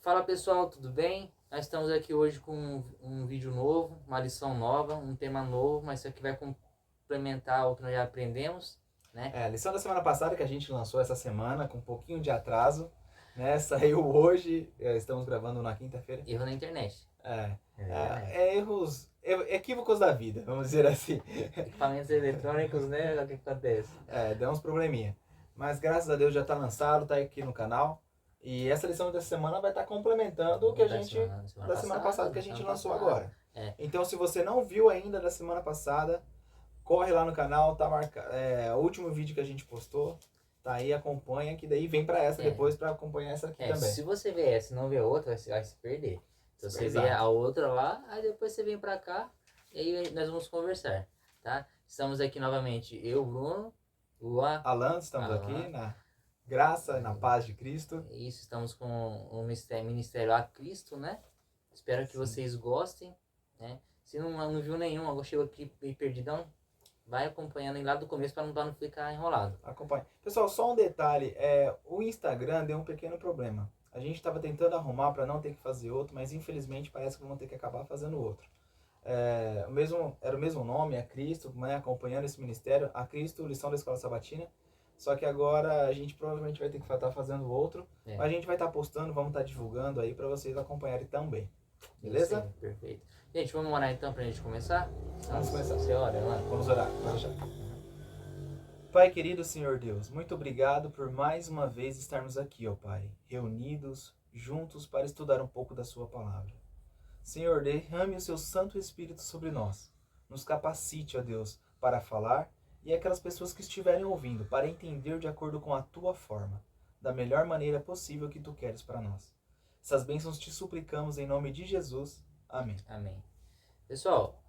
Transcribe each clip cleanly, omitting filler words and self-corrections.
Fala pessoal, tudo bem? Nós estamos aqui hoje com um vídeo novo, uma lição nova, um tema novo, mas isso aqui vai complementar o que nós já aprendemos, né? A lição da semana passada que a gente lançou essa semana com um pouquinho de atraso, né? Saiu hoje, estamos gravando na quinta-feira. Erro na internet. É, É, equívocos da vida, vamos dizer assim. Equipamentos eletrônicos, né? O que acontece? Deu uns probleminha. Mas graças a Deus já está lançado, está aqui no canal. E essa lição dessa semana vai estar complementando o que a gente da semana passada que a gente lançou agora. É. Então, se você não viu ainda da semana passada, corre lá no canal, tá o último vídeo que a gente postou, tá aí, acompanha, que daí vem pra essa depois pra acompanhar essa aqui também. Se você ver essa e não ver a outra, vai se perder. Se você ver a outra lá, aí depois você vem pra cá e aí nós vamos conversar, tá? Estamos aqui novamente, eu, Bruno, Lua, Alan, estamos aqui na graça e na paz de Cristo. Isso, estamos com o Ministério a Cristo, né? Espero que vocês gostem, né? Se não viu nenhum, chegou aqui meio perdidão, vai acompanhando aí lá do começo para não ficar enrolado. Acompanhe. Pessoal, só um detalhe, o Instagram deu um pequeno problema. A gente estava tentando arrumar para não ter que fazer outro, mas infelizmente parece que vamos ter que acabar fazendo outro. Era o mesmo nome, a Cristo, né, acompanhando esse ministério, a Cristo, lição da Escola Sabatina. Só que agora a gente provavelmente vai ter que estar fazendo outro. Mas a gente vai estar postando, vamos estar divulgando aí para vocês acompanharem também. Beleza? Sim, perfeito. Gente, vamos orar então pra gente começar? Vamos começar. Você ora, mano? Vamos orar. Vamos já. Pai querido Senhor Deus, muito obrigado por mais uma vez estarmos aqui, ó Pai, reunidos, juntos para estudar um pouco da sua palavra. Senhor, derrame o seu Santo Espírito sobre nós. Nos capacite, ó Deus, para falar e aquelas pessoas que estiverem ouvindo, para entender de acordo com a tua forma, da melhor maneira possível que tu queres para nós. Essas bênçãos te suplicamos em nome de Jesus. Amém. Amém. Pessoal,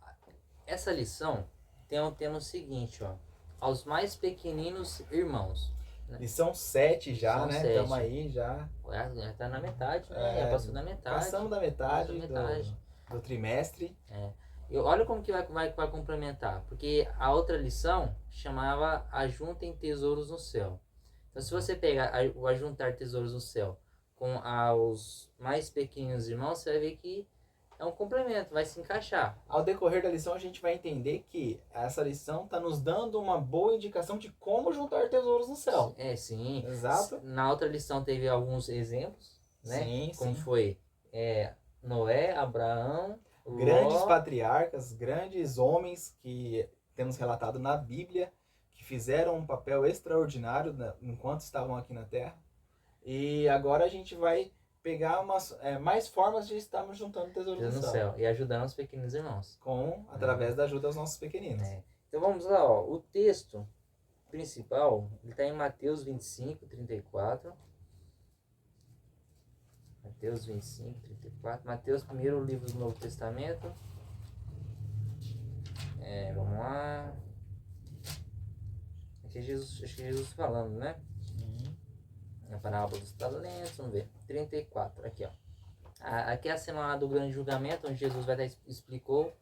essa lição tem um tema seguinte, ó. Aos mais pequeninos irmãos. Né? Lição 7 já, lição, né? Estamos aí já. Já tá na metade, né? Já passou da metade. Passamos da metade, do trimestre. E olha como que vai complementar. Porque a outra lição chamava Ajuntem Tesouros no Céu. Então, se você pegar o Ajuntar Tesouros no Céu com os mais pequenos irmãos, você vai ver que é um complemento, vai se encaixar. Ao decorrer da lição, a gente vai entender que essa lição está nos dando uma boa indicação de como juntar tesouros no céu. Sim. Exato. Na outra lição teve alguns exemplos, né? Sim, como foi Noé, Abraão, grandes patriarcas, grandes homens que temos relatado na Bíblia, que fizeram um papel extraordinário enquanto estavam aqui na Terra. E agora a gente vai pegar mais formas de estarmos juntando tesouros no céu. E ajudando os pequenos irmãos. Através da ajuda aos nossos pequeninos. Então vamos lá, ó. O texto principal está em Mateus 25, 34. Mateus 25, 34. Mateus, primeiro livro do Novo Testamento. Vamos lá. Aqui é Jesus falando, né? A parábola dos talentos, vamos ver. 34, aqui ó. Aqui é a cena do grande julgamento, onde Jesus explicou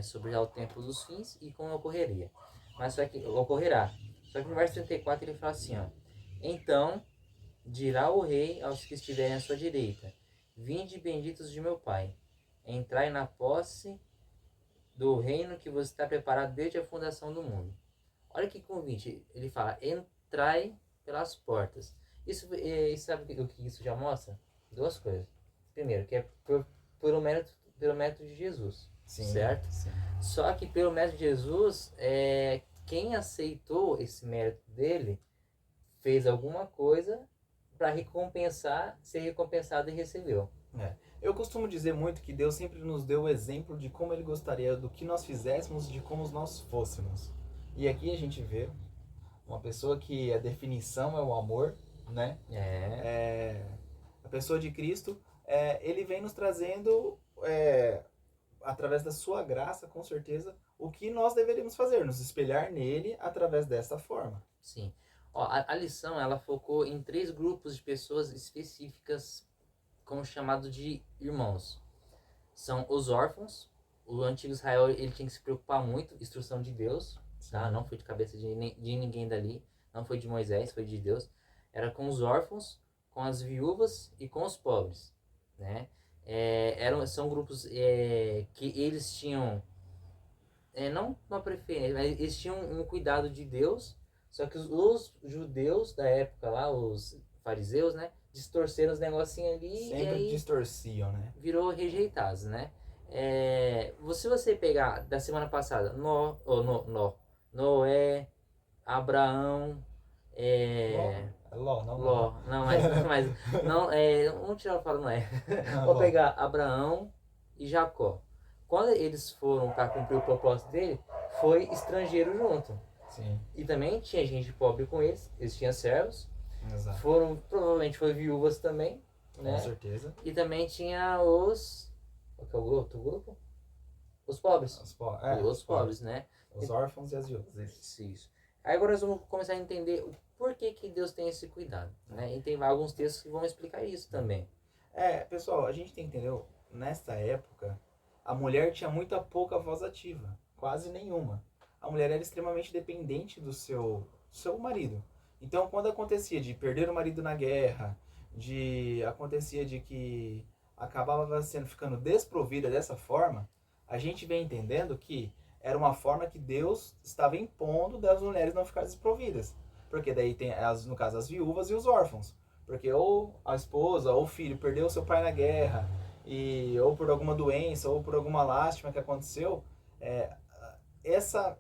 sobre já o tempo dos fins e como ocorreria. Mas só que ocorrerá. Só que no verso 34 ele fala assim, ó. Então dirá o rei aos que estiverem à sua direita: Vinde benditos de meu Pai, entrai na posse do reino que vos está preparado desde a fundação do mundo. Olha que convite, ele fala: entrai pelas portas. Isso sabe o que isso já mostra? Duas coisas. Primeiro, que é pelo mérito de Jesus. Sim, certo? Sim. Só que pelo mérito de Jesus, quem aceitou esse mérito dele fez alguma coisa para ser recompensado e recebeu. Eu costumo dizer muito que Deus sempre nos deu o exemplo de como Ele gostaria do que nós fizéssemos, de como nós fôssemos. E aqui a gente vê uma pessoa que a definição é o amor, né? A pessoa de Cristo, ele vem nos trazendo, através da sua graça, com certeza, o que nós deveríamos fazer, nos espelhar nele através dessa forma. Sim. Ó, a lição, ela focou em 3 grupos de pessoas específicas, como chamado de irmãos. São os órfãos. O antigo Israel, ele tinha que se preocupar muito, instrução de Deus, tá? Não foi de cabeça de ninguém dali, não foi de Moisés, foi de Deus. Era com os órfãos, com as viúvas e com os pobres, né? São grupos que eles tinham, não uma preferência, mas eles tinham um cuidado de Deus, só que os judeus da época lá, os fariseus, né, distorceram os negocinhos ali e Sempre aí distorciam, né? virou rejeitados, né? Se você pegar da semana passada, Noé, Abraão, Ló, não Ló, não, mas não, vamos tirar o falo Noé. Vou Ló. pegar Abraão e Jacó. Quando eles foram para cumprir o propósito dele, foi estrangeiro junto. Sim, E também tinha gente pobre com eles tinham servos. exato. Provavelmente foi viúvas também, né? Com certeza. E também tinha os. Qual que é o outro grupo? Os pobres. Os pobres, né? Os órfãos e as viúvas. Isso. Aí agora nós vamos começar a entender o porquê que Deus tem esse cuidado, né? E tem alguns textos que vão explicar isso também. Pessoal, a gente tem que entender, nesta época, a mulher tinha pouca voz ativa, quase nenhuma. A mulher era extremamente dependente do seu marido. Então, quando acontecia de perder o marido na guerra, acontecia de que acabava ficando desprovida dessa forma, a gente vem entendendo que era uma forma que Deus estava impondo das mulheres não ficarem desprovidas. Porque daí tem, no caso, as viúvas e os órfãos. Porque ou a esposa ou o filho perdeu seu pai na guerra, ou por alguma doença, ou por alguma lástima que aconteceu,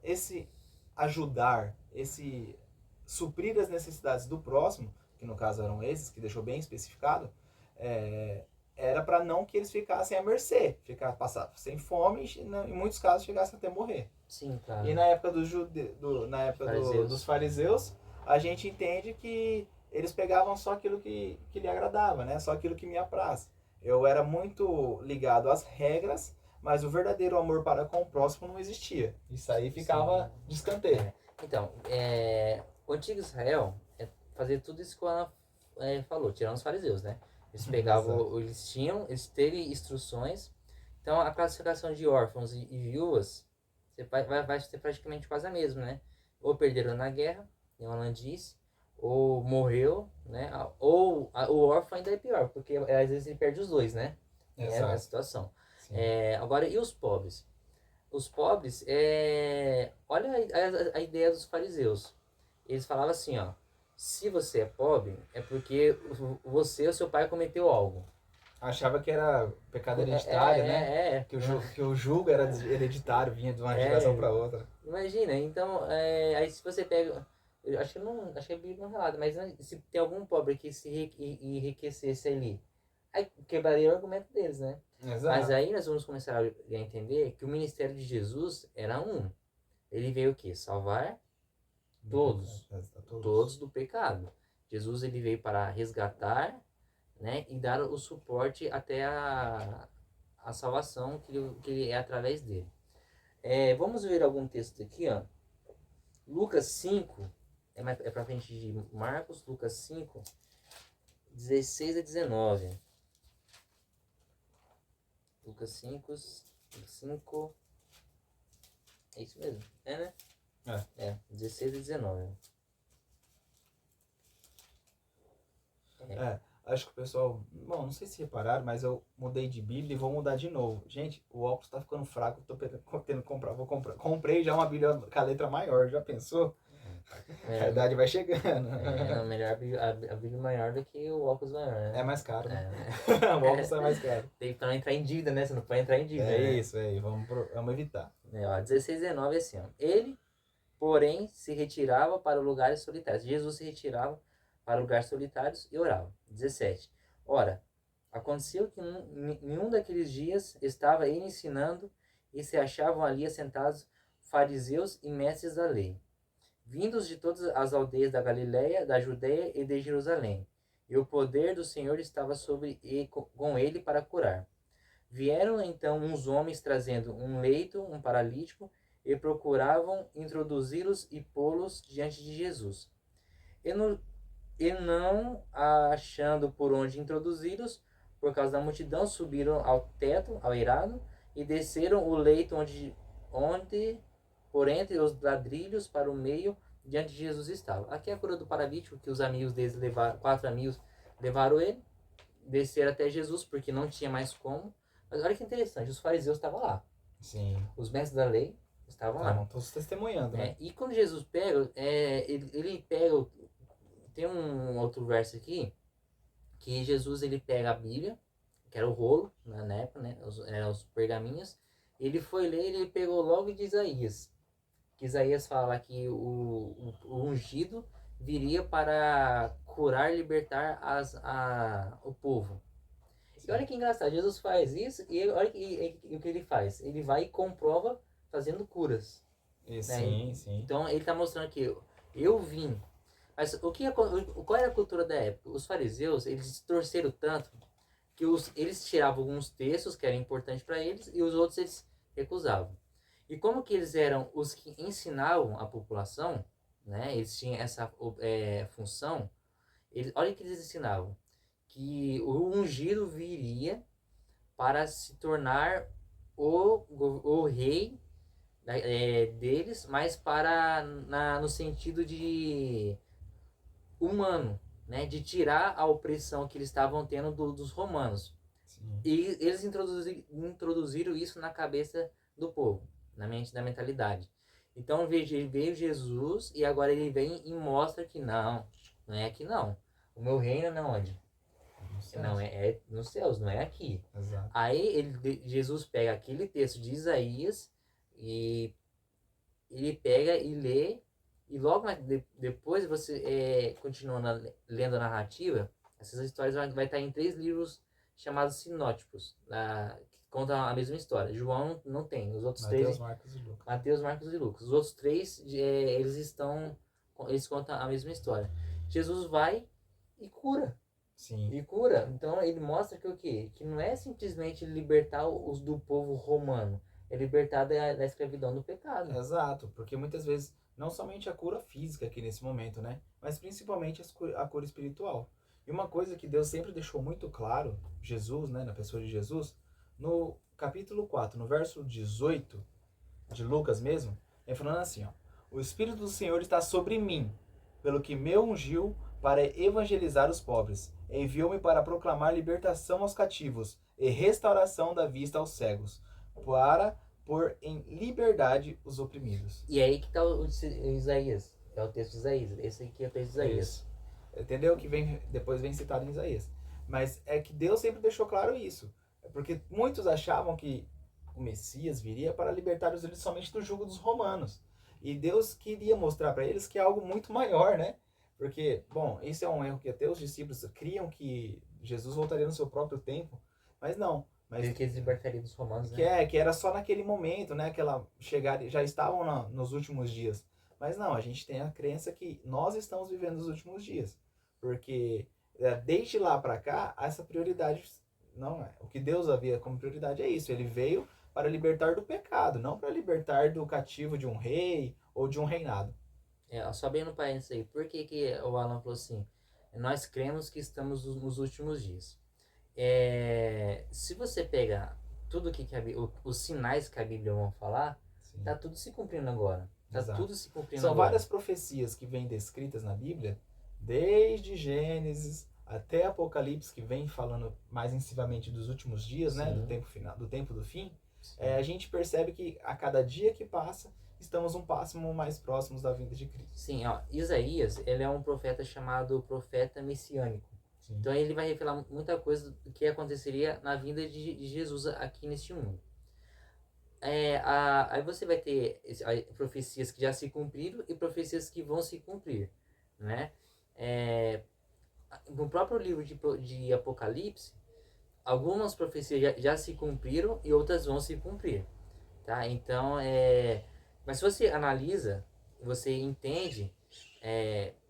esse ajudar, esse suprir as necessidades do próximo, que no caso eram esses, que deixou bem especificado, era para não que eles ficassem à mercê, passar sem fome e em muitos casos chegassem até morrer. Sim, claro. E na época dos fariseus, a gente entende que eles pegavam só aquilo que lhe agradava, né? Só aquilo que me apraz. Eu era muito ligado às regras, mas o verdadeiro amor para com o próximo não existia. Isso aí ficava de escanteio. Então, o antigo Israel fazia tudo isso que o Ana falou, tirando os fariseus, né? Eles pegavam, eles teve instruções. Então, a classificação de órfãos e viúvas vai ser praticamente quase a mesma, né? Ou perderam na guerra, como Alan disse, ou morreu, né? Ou o órfão ainda é pior, porque às vezes ele perde os dois, né? É a situação. Agora, e os pobres? Os pobres, olha a ideia dos fariseus. Eles falavam assim, ó, se você é pobre, é porque você ou seu pai cometeu algo. Achava que era pecado hereditário, né? Que o jugo era hereditário, vinha de uma geração para outra. Imagina, então, aí se você pega... Eu acho que a Bíblia não relata, mas se tem algum pobre que se enriquecesse ali, aí quebraria o argumento deles, né? Exato. Mas aí nós vamos começar a entender que o ministério de Jesus era um. Ele veio o quê? Salvar todos do pecado. Jesus ele veio para resgatar, né, e dar o suporte até a salvação que é através dele. Vamos ver algum texto aqui, ó. Lucas 5, é para frente de Marcos, Lucas 5, 16 a 19. Lucas 5, é isso mesmo, né? 16 a 19. Acho que o pessoal, bom, não sei se repararam, mas eu mudei de Bíblia e vou mudar de novo. Gente, o óculos tá ficando fraco, tô tendo que comprar, comprei já uma Bíblia com a letra maior, já pensou? A idade vai chegando. Melhor a Bíblia maior do que o óculos maior, né? É mais caro, né? O óculos é mais caro. Tem que entrar em dívida, né? Você não pode entrar em dívida. Isso, vamos evitar. 16 e 19 é assim, ó. Ele, porém, se retirava para lugares solitários. Jesus se retirava para lugares solitários e orava. 17. Ora, aconteceu que nenhum daqueles dias estava ele ensinando e se achavam ali assentados fariseus e mestres da lei, vindos de todas as aldeias da Galiléia, da Judéia e de Jerusalém. E o poder do Senhor estava com ele para curar. Vieram então uns homens trazendo um leito, um paralítico, e procuravam introduzi-los e pô-los diante de Jesus. E não achando por onde introduzi-los, por causa da multidão, subiram ao teto, ao eirado, e desceram o leito onde por entre os ladrilhos para o meio, diante de Jesus estava. Aqui é a cura do paralítico, que os amigos deles levaram, 4 amigos Levaram ele, desceram até Jesus, porque não tinha mais como. Mas olha que interessante, os fariseus estavam lá. Sim. Os mestres da lei estavam lá. Estavam todos testemunhando, né? E quando Jesus pega, ele pega, tem um outro verso aqui, que Jesus ele pega a Bíblia, que era o rolo, na época, né, os pergaminhos, ele foi ler, ele pegou logo de Isaías, que Isaías fala que o ungido viria para curar, libertar o povo. E olha que engraçado, Jesus faz isso e olha o que ele faz. Ele vai e comprova fazendo curas. Né? Sim, sim. Então ele está mostrando que eu vim. Mas qual era a cultura da época? Os fariseus, eles torceram tanto que eles tiravam alguns textos que eram importantes para eles e os outros eles recusavam. E como que eles eram os que ensinavam a população, né? Eles tinham essa função. Olha o que eles ensinavam. Que o ungido viria para se tornar o rei deles, mas no sentido de humano, né? De tirar a opressão que eles estavam tendo dos romanos. Sim. E eles introduziram isso na cabeça do povo, na mentalidade. Então veio Jesus e agora ele vem e mostra que não é aqui não. O meu reino não é onde? Não, é nos céus, não é aqui. Exato. Aí Jesus pega aquele texto de Isaías e ele pega e lê, e logo depois você continuando lendo a narrativa, essas histórias vai estar em 3 livros chamados sinóticos, que contam a mesma história. João não tem, os outros Mateus, 3... Marcos e Lucas. Mateus, Marcos e Lucas. Os outros 3, eles contam a mesma história. Jesus vai e cura. Sim. E cura. Então ele mostra que o quê? Que não é simplesmente libertar os do povo romano. É libertar da escravidão do pecado. Exato, porque muitas vezes, não somente a cura física aqui nesse momento, né? Mas principalmente a cura espiritual. E uma coisa que Deus sempre deixou muito claro, Jesus, né, na pessoa de Jesus, no capítulo 4, no verso 18 de Lucas mesmo, é falando assim, ó: o Espírito do Senhor está sobre mim, pelo que me ungiu para evangelizar os pobres, enviou-me para proclamar libertação aos cativos e restauração da vista aos cegos, para pôr em liberdade os oprimidos. E é aí que está o Isaías. É o texto de Isaías. Esse aqui é o texto de Isaías. Isso. Entendeu? Que depois vem citado em Isaías. Mas é que Deus sempre deixou claro isso. Porque muitos achavam que o Messias viria para libertar os eles somente do jugo dos romanos. E Deus queria mostrar para eles que é algo muito maior, né? Porque, bom, isso é um erro que até os discípulos criam, que Jesus voltaria no seu próprio tempo. Mas não. Mas que eles libertariam dos romanos, né? que era só naquele momento, né? Já estavam nos últimos dias. Mas não, a gente tem a crença que nós estamos vivendo os últimos dias. Porque desde lá para cá, essa prioridade não é. O que Deus havia como prioridade é isso. Ele veio para libertar do pecado, não para libertar do cativo de um rei ou de um reinado. Só bem no parênteses aí, por que o Alan falou assim? Nós cremos que estamos nos últimos dias. Se você pegar tudo que os sinais que a Bíblia vão falar, Sim. tá tudo se cumprindo agora. Tá Exato. tudo se cumprindo São agora. várias profecias que vêm descritas na Bíblia, desde Gênesis até Apocalipse, que vem falando mais intensivamente dos últimos dias, né, do tempo final, do tempo do fim. A gente percebe que a cada dia que passa, estamos um passo mais próximos da vinda de Cristo. Sim, Isaías, ele é um profeta chamado profeta messiânico. Sim. Então ele vai revelar muita coisa do que aconteceria na vinda de Jesus aqui neste mundo. Aí você vai ter profecias que já se cumpriram e profecias que vão se cumprir, né? No próprio livro de Apocalipse, algumas profecias já se cumpriram e outras vão se cumprir, tá? Então, mas se você analisa, você entende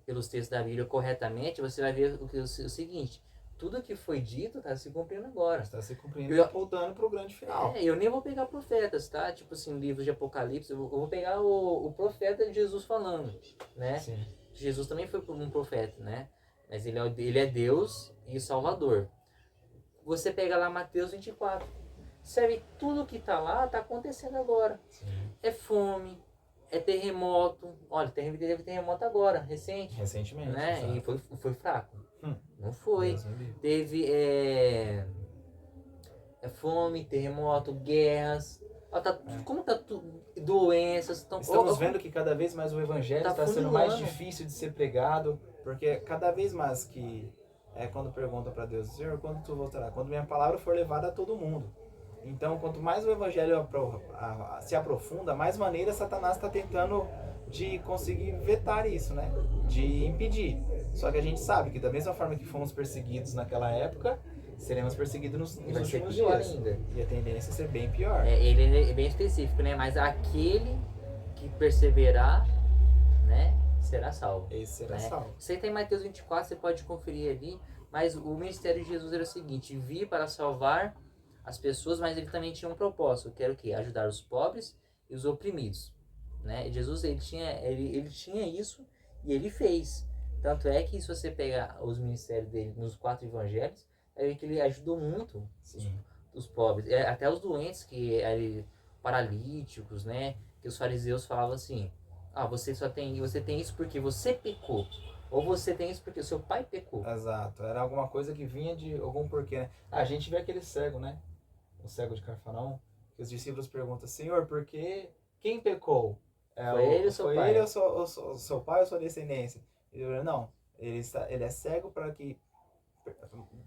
pelos textos da Bíblia corretamente, você vai ver o seguinte: tudo que foi dito está se cumprindo agora. Está se cumprindo e apontando para o grande final. Eu nem vou pegar profetas, tá? Tipo assim, livros de Apocalipse, eu vou pegar o profeta de Jesus falando, né? Sim. Jesus também foi um profeta, né? Mas ele é Deus e Salvador. Você pega lá Mateus 24. Sabe, tudo que tá lá tá acontecendo agora. Sim. É fome, é terremoto. Olha, teve terremoto agora, recentemente. Recentemente. Né? E foi fraco. Não foi. Deus me livre. Teve fome, terremoto, guerras. Ó, como tá tudo, doenças. Estamos vendo que cada vez mais o evangelho tá está sendo mais funilando. difícil de ser pregado, porque cada vez mais que quando pergunta para Deus, Senhor, quando tu voltará? Quando minha palavra for levada a todo mundo. Então, quanto mais o evangelho se aprofunda, mais maneiras Satanás está tentando de conseguir vetar isso, né? De impedir. Só que a gente sabe que da mesma forma que fomos perseguidos naquela época, seremos perseguidos nos Vai ser últimos pior dias. ainda. E a tendência é ser bem pior. Ele é bem específico, né? Mas aquele que perseverar, né, será salvo. Esse será né? salvo. Isso aí tá em Mateus 24, você pode conferir ali. Mas o ministério de Jesus era o seguinte: vir para salvar as pessoas, mas ele também tinha um propósito, que era o quê? Ajudar os pobres e os oprimidos. Né? Jesus ele tinha isso e ele fez. Tanto é que se você pegar os ministérios dele nos 4 evangelhos, é que ele ajudou muito os pobres, até os doentes, que paralíticos, né? Que os fariseus falavam assim: você tem isso porque você pecou, ou você tem isso porque o seu pai pecou. Exato, era alguma coisa que vinha de algum porquê, né? A gente vê aquele cego, né? O cego de Cafarnaum, que os discípulos perguntam: Senhor, por que quem pecou? Foi ele ou seu pai? Ele ou seu pai ou sua descendência? Ele falou: não, ele é cego para que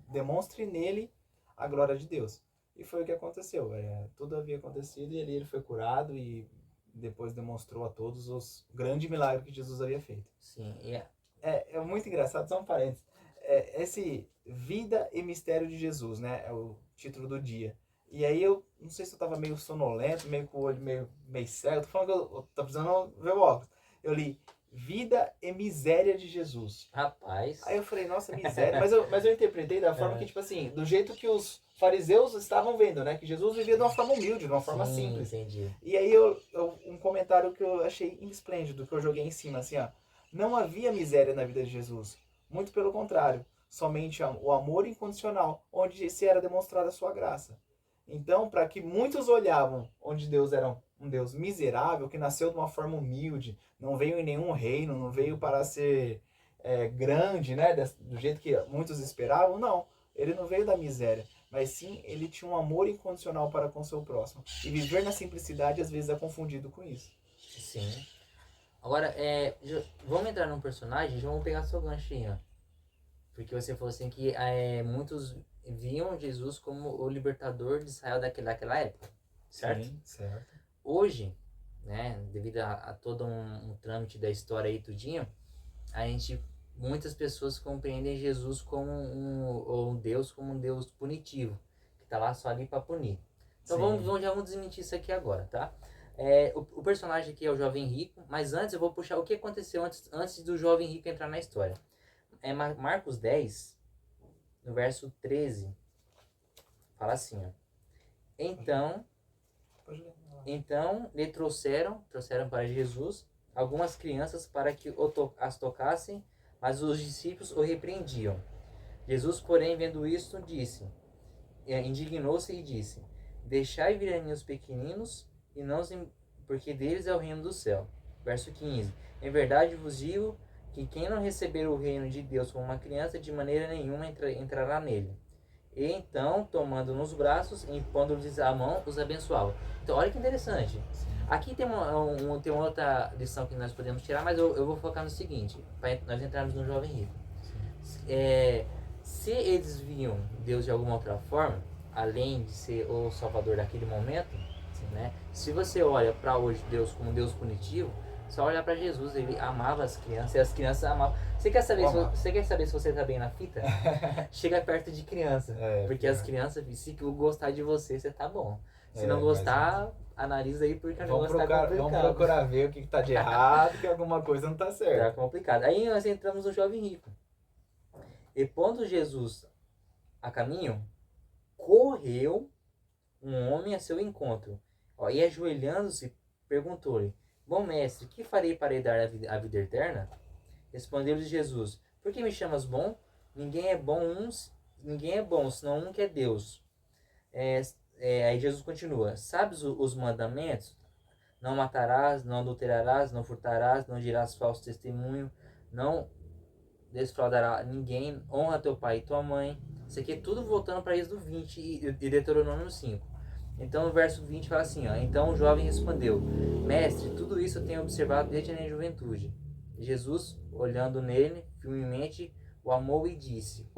demonstre nele a glória de Deus. E foi o que aconteceu. Tudo havia acontecido e ali ele foi curado e depois demonstrou a todos os grandes milagres que Jesus havia feito. Sim, É muito engraçado, só um parênteses. Esse Vida e Mistério de Jesus, né? É o título do dia. E aí eu não sei se eu tava meio sonolento, meio com o olho meio cego. Tô falando que eu tô precisando ver o óculos. Eu li Vida e Miséria de Jesus. Rapaz. Aí eu falei, nossa, miséria. Mas eu interpretei da forma que, tipo assim, do jeito que os fariseus estavam vendo, né? Que Jesus vivia de uma forma humilde, de uma forma simples. Entendi. E aí um comentário que eu achei esplêndido, que eu joguei em cima, assim, ó. Não havia miséria na vida de Jesus. Muito pelo contrário. Somente o amor incondicional, onde se era demonstrada a sua graça. Então, para que muitos olhavam onde Deus era um Deus miserável, que nasceu de uma forma humilde, não veio em nenhum reino, não veio para ser grande, né, do jeito que muitos esperavam, não. Ele não veio da miséria, mas sim ele tinha um amor incondicional para com seu próximo. E viver na simplicidade às vezes é confundido com isso. Sim. Agora, vamos entrar num personagem, já vamos pegar seu ganchinho. Porque você falou assim que muitos viam Jesus como o libertador de Israel daquela época, certo? Sim, certo. Hoje, né, devido a todo um trâmite da história aí tudinho, muitas pessoas compreendem Jesus como um Deus punitivo, que tá lá só ali para punir. Então já vamos desmentir isso aqui agora, tá? O personagem aqui é o jovem rico, mas antes eu vou puxar o que aconteceu antes do jovem rico entrar na história. Marcos 10, no verso 13, fala assim, ó. Então lhe trouxeram para Jesus algumas crianças para que as tocassem, mas os discípulos o repreendiam. Jesus, porém, vendo isto, indignou-se e disse: Deixai vir a mim os pequeninos, e não porque deles é o reino do céu. Verso 15. Em verdade vos digo que quem não receber o reino de Deus como uma criança, de maneira nenhuma entrará nele. E então, tomando nos braços, impondo-lhes a mão, os abençoava. Então, olha que interessante. Aqui tem tem uma outra lição que nós podemos tirar, mas eu vou focar no seguinte, para nós entrarmos no jovem rico. Se eles viam Deus de alguma outra forma, além de ser o salvador daquele momento, né? Se você olha para hoje Deus como um Deus punitivo, só olhar para Jesus, ele amava as crianças e as crianças amavam. Você quer saber se você tá bem na fita? Chega perto de criança, porque as crianças, se gostar de você, você tá bom. Se não gostar, analisa aí porque o negócio tá complicado. Vamos procurar ver o que tá de errado, que alguma coisa não tá certa. Tá complicado. Aí nós entramos no jovem rico. E pondo Jesus a caminho, correu um homem a seu encontro. E ajoelhando-se, perguntou-lhe: Bom mestre, que farei para herdar a vida eterna? Respondeu-lhe Jesus: Por que me chamas bom? Ninguém é bom, senão um que é Deus. Aí Jesus continua: Sabes os mandamentos? Não matarás, não adulterarás, não furtarás, não dirás falso testemunho, não defraudará ninguém, honra teu pai e tua mãe. Isso aqui é tudo voltando para Êxodo 20 e Deuteronômio 5. Então o verso 20 fala assim, ó, então o jovem respondeu, mestre, tudo isso eu tenho observado desde a minha juventude. Jesus, olhando nele, firmemente o amou e disse,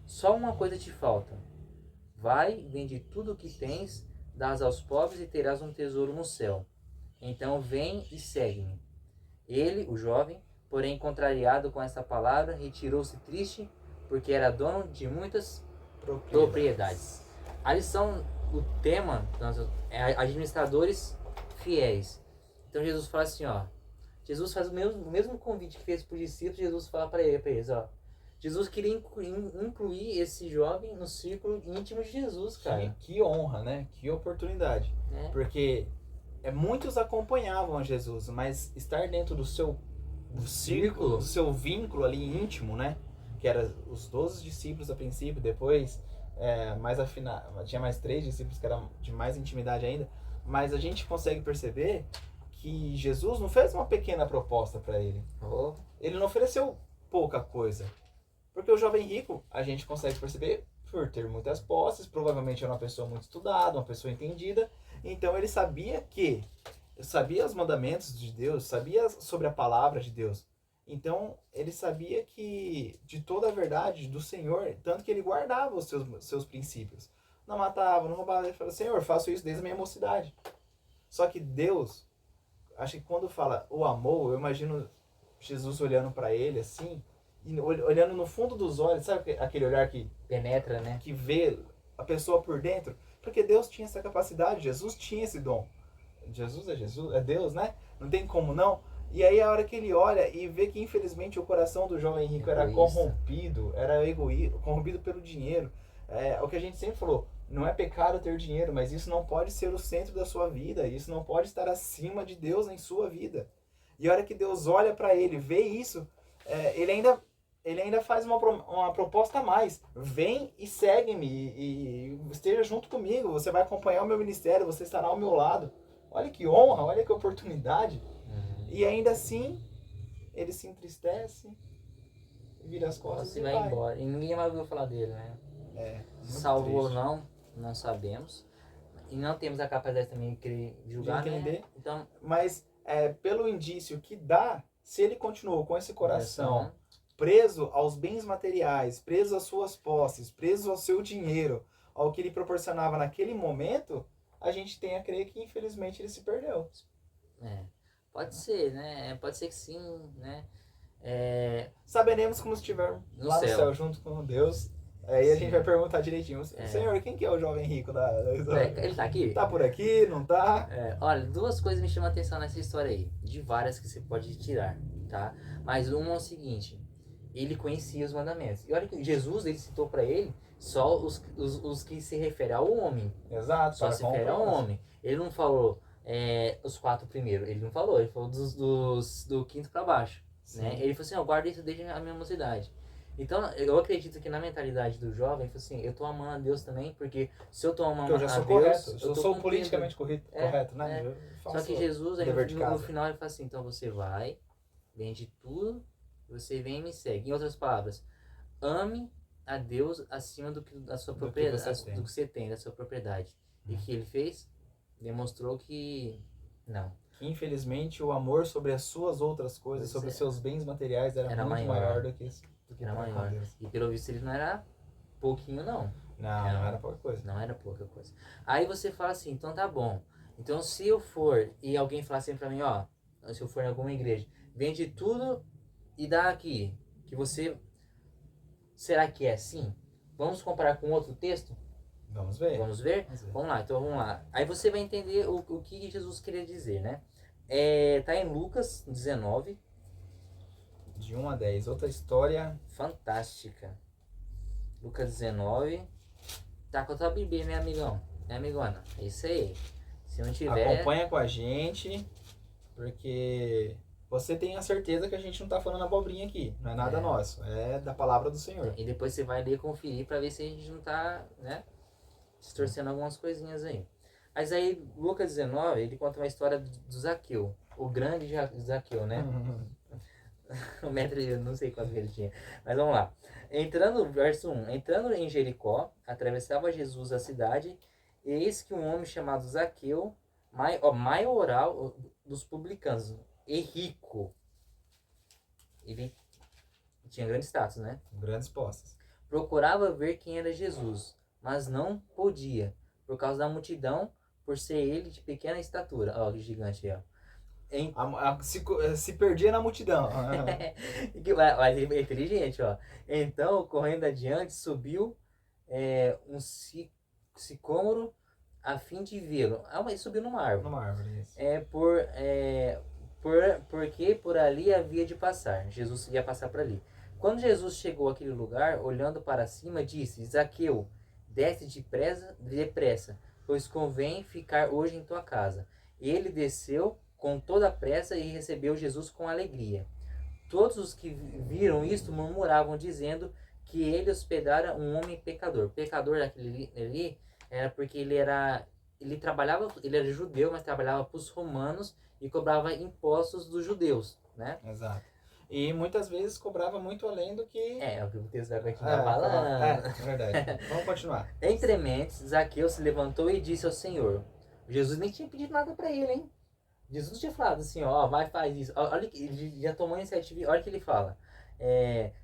só uma coisa te falta, vai, vende tudo o que tens, dás aos pobres e terás um tesouro no céu. Então vem e segue-me. Ele, o jovem, porém contrariado com essa palavra, retirou-se triste, porque era dono de muitas propriedades. A lição, o tema é administradores fiéis. Então Jesus fala assim, ó, Jesus faz o mesmo convite que fez para os discípulos, Jesus fala para eles, ó. Jesus queria incluir esse jovem no círculo íntimo de Jesus, cara. Que honra, né? Que oportunidade. Porque muitos acompanhavam Jesus, mas estar dentro do seu círculo, do seu vínculo ali íntimo, né? Que era os 12 discípulos a princípio, depois tinha mais 3 discípulos que eram de mais intimidade ainda, mas a gente consegue perceber que Jesus não fez uma pequena proposta para ele. Ele não ofereceu pouca coisa. Porque o jovem rico, a gente consegue perceber, por ter muitas posses, provavelmente era uma pessoa muito estudada, uma pessoa entendida, então ele sabia os mandamentos de Deus, sabia sobre a palavra de Deus. Então ele sabia que de toda a verdade do Senhor, tanto que ele guardava os seus princípios. Não matava, não roubava, ele falou, Senhor, faço isso desde a minha mocidade. Só que Deus, acho que quando fala o amor, eu imagino Jesus olhando para ele assim, e olhando no fundo dos olhos, sabe aquele olhar que penetra, né? Que vê a pessoa por dentro, porque Deus tinha essa capacidade, Jesus tinha esse dom. Jesus, é Deus, né? Não tem como não. E aí a hora que ele olha e vê que infelizmente o coração do jovem rico era corrompido, era egoísta, corrompido pelo dinheiro. O que a gente sempre falou, não é pecado ter dinheiro, mas isso não pode ser o centro da sua vida, isso não pode estar acima de Deus em sua vida. E a hora que Deus olha para ele, vê isso, ele ainda faz uma proposta a mais. Vem e segue-me e esteja junto comigo, você vai acompanhar o meu ministério, você estará ao meu lado. Olha que honra, olha que oportunidade. E ainda assim, ele se entristece, vira as costas e vai embora. E ninguém mais ouviu falar dele, né? Salvo ou não sabemos. E não temos a capacidade também de querer julgar, de entender. Né? Então, mas pelo indício que dá, se ele continuou com esse coração preso aos bens materiais, preso às suas posses, preso ao seu dinheiro, ao que ele proporcionava naquele momento, a gente tem a crer que infelizmente ele se perdeu. Pode ser, né? Pode ser que sim, né? Saberemos como estiver lá no céu junto com Deus. Aí a gente vai perguntar direitinho, Senhor, quem que é o jovem rico da história? Ele tá aqui? Tá por aqui, não tá? Olha, 2 coisas me chamam a atenção nessa história aí. De várias que você pode tirar, tá? Mas uma é o seguinte, ele conhecia os mandamentos. E olha que Jesus, ele citou para ele só os que se referem ao homem. Exato. Só se refere ao homem. Ele não falou os 4 primeiros. Ele não falou. Ele falou do 5º para baixo. Né? Ele falou assim, eu guardo isso desde a minha mocidade. Então, eu acredito que na mentalidade do jovem, ele falou assim, eu tô amando a Deus também, porque se eu tô amando a Deus... Eu já sou correto. Eu sou politicamente correto, né? Só que Jesus, no final, ele fala assim, então você vai, vende tudo, você vem e me segue. Em outras palavras, ame a Deus acima da sua propriedade, do que você tem, da sua propriedade. E o que ele fez? Demonstrou que não. Que infelizmente o amor sobre as suas outras coisas, sobre os seus bens materiais era muito maior do que isso. Era maior. E pelo visto ele não era pouquinho, não. Não era pouca coisa. Não era pouca coisa. Aí você fala assim, então tá bom. Então se eu for e alguém falar assim pra mim, ó, se eu for em alguma igreja, vende tudo e dá aqui, que você... Será que é assim? Vamos comparar com outro texto? Vamos ver. Vamos ver? Vamos lá, então vamos lá. Aí você vai entender o que Jesus queria dizer, né? Tá em Lucas 19. De 1 a 10. Outra história fantástica. Lucas 19. Tá com a tua Bíblia, né, amigão? Né, amigona? É isso aí. Se não tiver... Acompanha com a gente, porque você tem a certeza que a gente não tá falando abobrinha aqui. Não é nada nosso. É da palavra do Senhor. E depois você vai ler e conferir pra ver se a gente não tá, né, distorcendo algumas coisinhas aí. Mas aí, Lucas 19, ele conta uma história do Zaqueu. O grande Zaqueu, né? Um metro, eu não sei quanto que ele tinha. Mas vamos lá. Entrando, verso 1. Entrando em Jericó, atravessava Jesus a cidade, e eis que um homem chamado Zaqueu, maioral dos publicanos, e rico. Ele tinha grande status, né? Grandes posses. Procurava ver quem era Jesus, mas não podia, por causa da multidão, por ser ele de pequena estatura. Ó, que gigante aí, ó. Em- Se perdia na multidão. Mas ele é inteligente, ó. Então, correndo adiante, subiu um sicômoro a fim de vê-lo. Ah, mas subiu numa árvore. Numa árvore, isso. Porque por ali havia de passar. Jesus ia passar por ali. Quando Jesus chegou àquele lugar, olhando para cima, disse: Zaqueu, desce depressa, pois convém ficar hoje em tua casa. E ele desceu com toda a pressa e recebeu Jesus com alegria. Todos os que viram isto murmuravam, dizendo que ele hospedara um homem pecador. Pecador daquele ali era porque ele trabalhava, ele era judeu, mas trabalhava para os romanos e cobrava impostos dos judeus, né? Exato. E muitas vezes cobrava muito além do que... É o que o texto vai continuar falando. É verdade. Vamos continuar. Entre mentes, Zaqueu se levantou e disse ao Senhor. Jesus nem tinha pedido nada para ele, hein? Jesus tinha falado assim, ó, vai, faz isso. Olha que ele já tomou a iniciativa, olha que ele fala.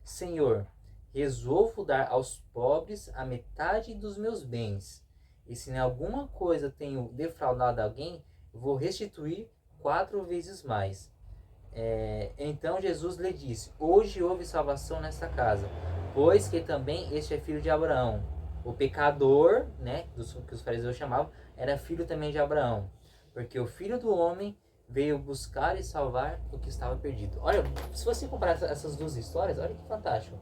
Senhor, resolvo dar aos pobres a metade dos meus bens. E se em alguma coisa tenho defraudado alguém, vou restituir 4 vezes mais. Então Jesus lhe disse: hoje houve salvação nesta casa, pois que também este é filho de Abraão. O pecador, né, que os fariseus chamavam, era filho também de Abraão. Porque o filho do homem veio buscar e salvar o que estava perdido. Olha, se você comparar essas duas histórias, olha que fantástico.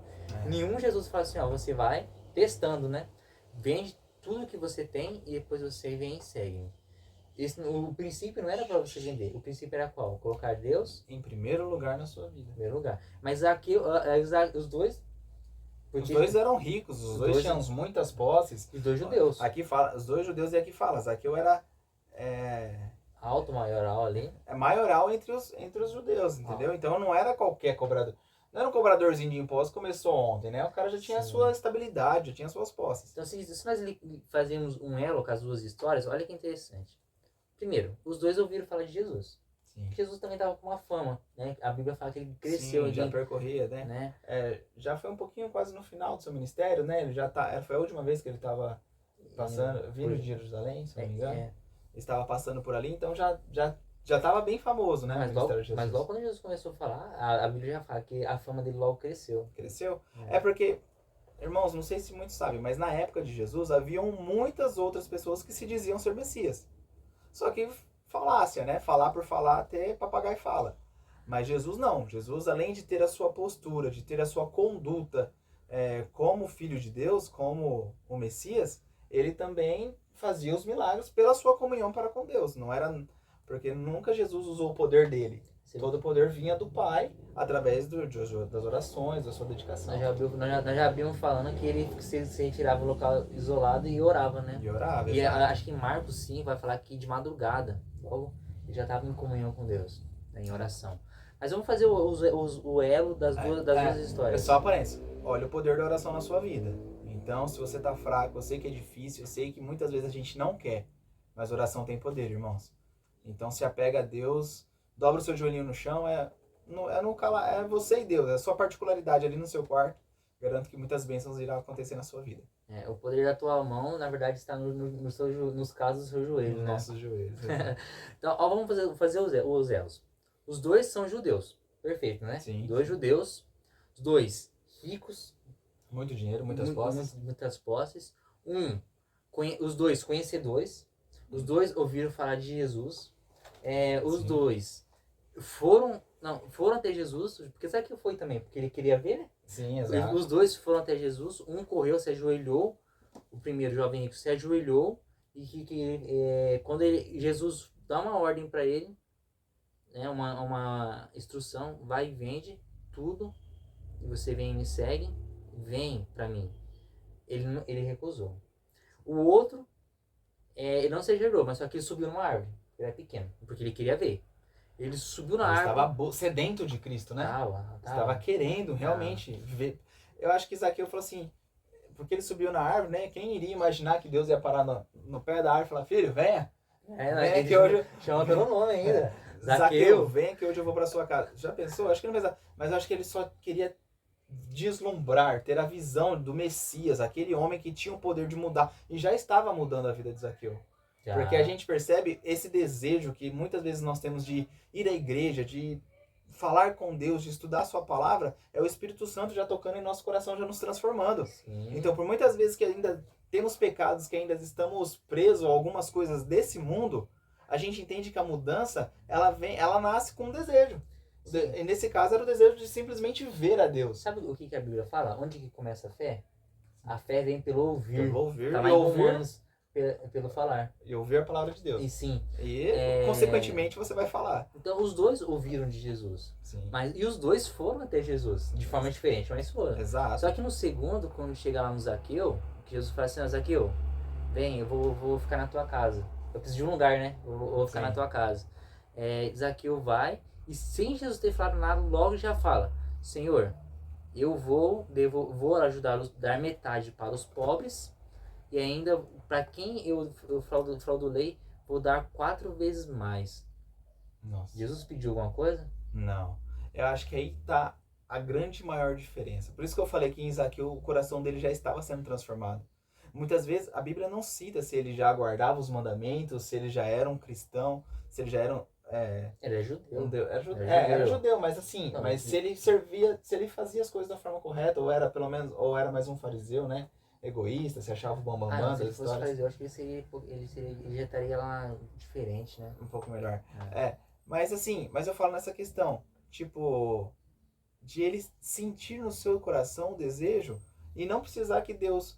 Nenhum Jesus fala assim, ó, você vai testando, né? Vende tudo que você tem e depois você vem e segue. O princípio não era para você vender. O princípio era qual? Colocar Deus em primeiro lugar na sua vida. em primeiro lugar. Mas aqui, os dois... Os dois eram ricos, os dois tinham muitas posses. Os dois judeus. Aqui fala, os dois judeus e aqui fala, Zaqueu era alto, maioral ali. Maioral entre os judeus, entendeu? Então não era qualquer cobrador. Não era um cobradorzinho de impostos que começou ontem, né? O cara já tinha a sua estabilidade, já tinha suas posses. Então, se nós fazemos um elo com as duas histórias, olha que interessante. Primeiro, os dois ouviram falar de Jesus. Sim. Jesus também estava com uma fama, né? A Bíblia fala que ele cresceu. Sim, já percorria, né? Já foi um pouquinho quase no final do seu ministério, né? Ele já foi a última vez que ele estava passando, vindo de Jerusalém, se não me engano. Estava passando por ali, então já estava bem famoso, né? Mas logo quando Jesus começou a falar, a Bíblia já fala que a fama dele logo cresceu. Cresceu? É porque, irmãos, não sei se muitos sabem, mas na época de Jesus haviam muitas outras pessoas que se diziam ser Messias. Só que falácia, né? Falar por falar, até papagaio fala. Mas Jesus não. Jesus, além de ter a sua postura, de ter a sua conduta como filho de Deus, como o Messias, ele também fazia os milagres pela sua comunhão para com Deus. Não era... Porque nunca Jesus usou o poder dele. Sim. Todo o poder vinha do Pai, através das orações, da sua dedicação. Nós já vimos falando que ele se retirava no local isolado e orava, né? E orava, e acho que em Marcos 5 vai falar que de madrugada, logo, ele já estava em comunhão com Deus, né, em oração. Mas vamos fazer o elo das duas histórias. É só aparência. Olha o poder da oração na sua vida. Então, se você está fraco, eu sei que é difícil, eu sei que muitas vezes a gente não quer, mas oração tem poder, irmãos. Então, se apega a Deus, dobra o seu joelhinho no chão, é você e Deus, é a sua particularidade ali no seu quarto. Garanto que muitas bênçãos irão acontecer na sua vida. O poder da tua mão, na verdade, está nos casos do seu joelho, nos nossos joelhos. Então, ó, vamos fazer os elos. Os dois são judeus, perfeito, né? Sim. Dois judeus, os dois ricos. Muito dinheiro, muitas posses. Muitas posses. Os dois conhecedores. Os dois ouviram falar de Jesus. Os dois foram até Jesus, porque sabe que foi também? Porque ele queria ver, né? Sim, exato. Os dois foram até Jesus, um correu, se ajoelhou, o primeiro jovem rico se ajoelhou, e quando Jesus dá uma ordem para ele, né, uma instrução, vai e vende tudo, e você vem e me segue, vem para mim. Ele recusou. O outro, ele não se ajoelhou, mas só que ele subiu numa árvore, ele era pequeno, porque ele queria ver. Ele subiu na Ele árvore. estava sedento de Cristo, né? Tava. Estava querendo realmente ver. Eu acho que Zaqueu falou assim, porque ele subiu na árvore, né? Quem iria imaginar que Deus ia parar no pé da árvore e falar, filho, venha. Venha Ele que hoje... chama pelo nome ainda. Zaqueu, venha que hoje eu vou para sua casa. Já pensou? Acho que não vai. Mas eu acho que ele só queria deslumbrar, ter a visão do Messias, aquele homem que tinha o poder de mudar. E já estava mudando a vida de Zaqueu. Já. Porque a gente percebe esse desejo que muitas vezes nós temos de ir à igreja, de falar com Deus, de estudar a sua palavra, é o Espírito Santo já tocando em nosso coração, já nos transformando. Sim. Então, por muitas vezes que ainda temos pecados, que ainda estamos presos a algumas coisas desse mundo, a gente entende que a mudança, ela nasce com um desejo. E nesse caso era o desejo de simplesmente ver a Deus. Sabe o que a Bíblia fala? Onde que começa a fé? A fé vem pelo ouvir. Pelo ouvir, Tá lá em Romanos, pelo falar. E ouvir a palavra de Deus. E sim. E, consequentemente, você vai falar. Então, os dois ouviram de Jesus. Sim. E os dois foram até Jesus, de forma diferente, mas foram. Exato. Só que no segundo, quando chega lá no Zaqueu, que Jesus fala assim, Zaqueu, vem, eu vou ficar na tua casa. Eu preciso de um lugar, né? Eu vou ficar na tua casa. Zaqueu vai, e sem Jesus ter falado nada, logo já fala, Senhor, eu vou ajudá-los, dar metade para os pobres, e ainda, para quem eu fraudulei, vou dar 4 vezes mais. Nossa. Jesus pediu alguma coisa? Não. Eu acho que aí tá a grande maior diferença. Por isso que eu falei que em Zaqueu o coração dele já estava sendo transformado. Muitas vezes a Bíblia não cita se ele já guardava os mandamentos, se ele já era um cristão, se ele já era Ele é judeu. Era judeu, mas assim, Não, mas se ele fazia as coisas da forma correta, ou era mais um fariseu, né? Egoísta, se achava o bambambam das se ele fosse histórias. fariseu, eu acho que ele já estaria lá diferente, né? Um pouco melhor. Mas assim, eu falo nessa questão, tipo, de ele sentir no seu coração o desejo e não precisar que Deus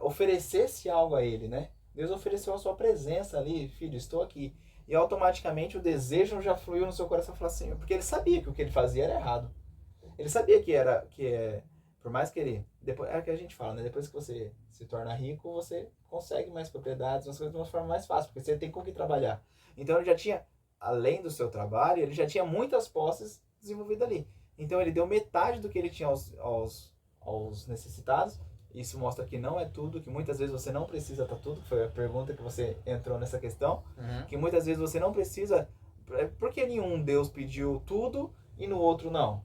oferecesse algo a ele, né? Deus ofereceu a sua presença ali, filho, estou aqui. E automaticamente o desejo já fluiu no seu coração, falar assim, porque ele sabia que o que ele fazia era errado. Ele sabia por mais que ele, depois, é o que a gente fala, né? Depois que você se torna rico, você consegue mais propriedades, umas coisas de uma forma mais fácil, porque você tem com o que trabalhar. Então ele já tinha, além do seu trabalho, ele já tinha muitas posses desenvolvidas ali. Então ele deu metade do que ele tinha aos necessitados. Isso mostra que não é tudo, que muitas vezes você não precisa estar tudo. Foi a pergunta que você entrou nessa questão. Uhum. Que muitas vezes você não precisa. Por que nenhum Deus pediu tudo e no outro não?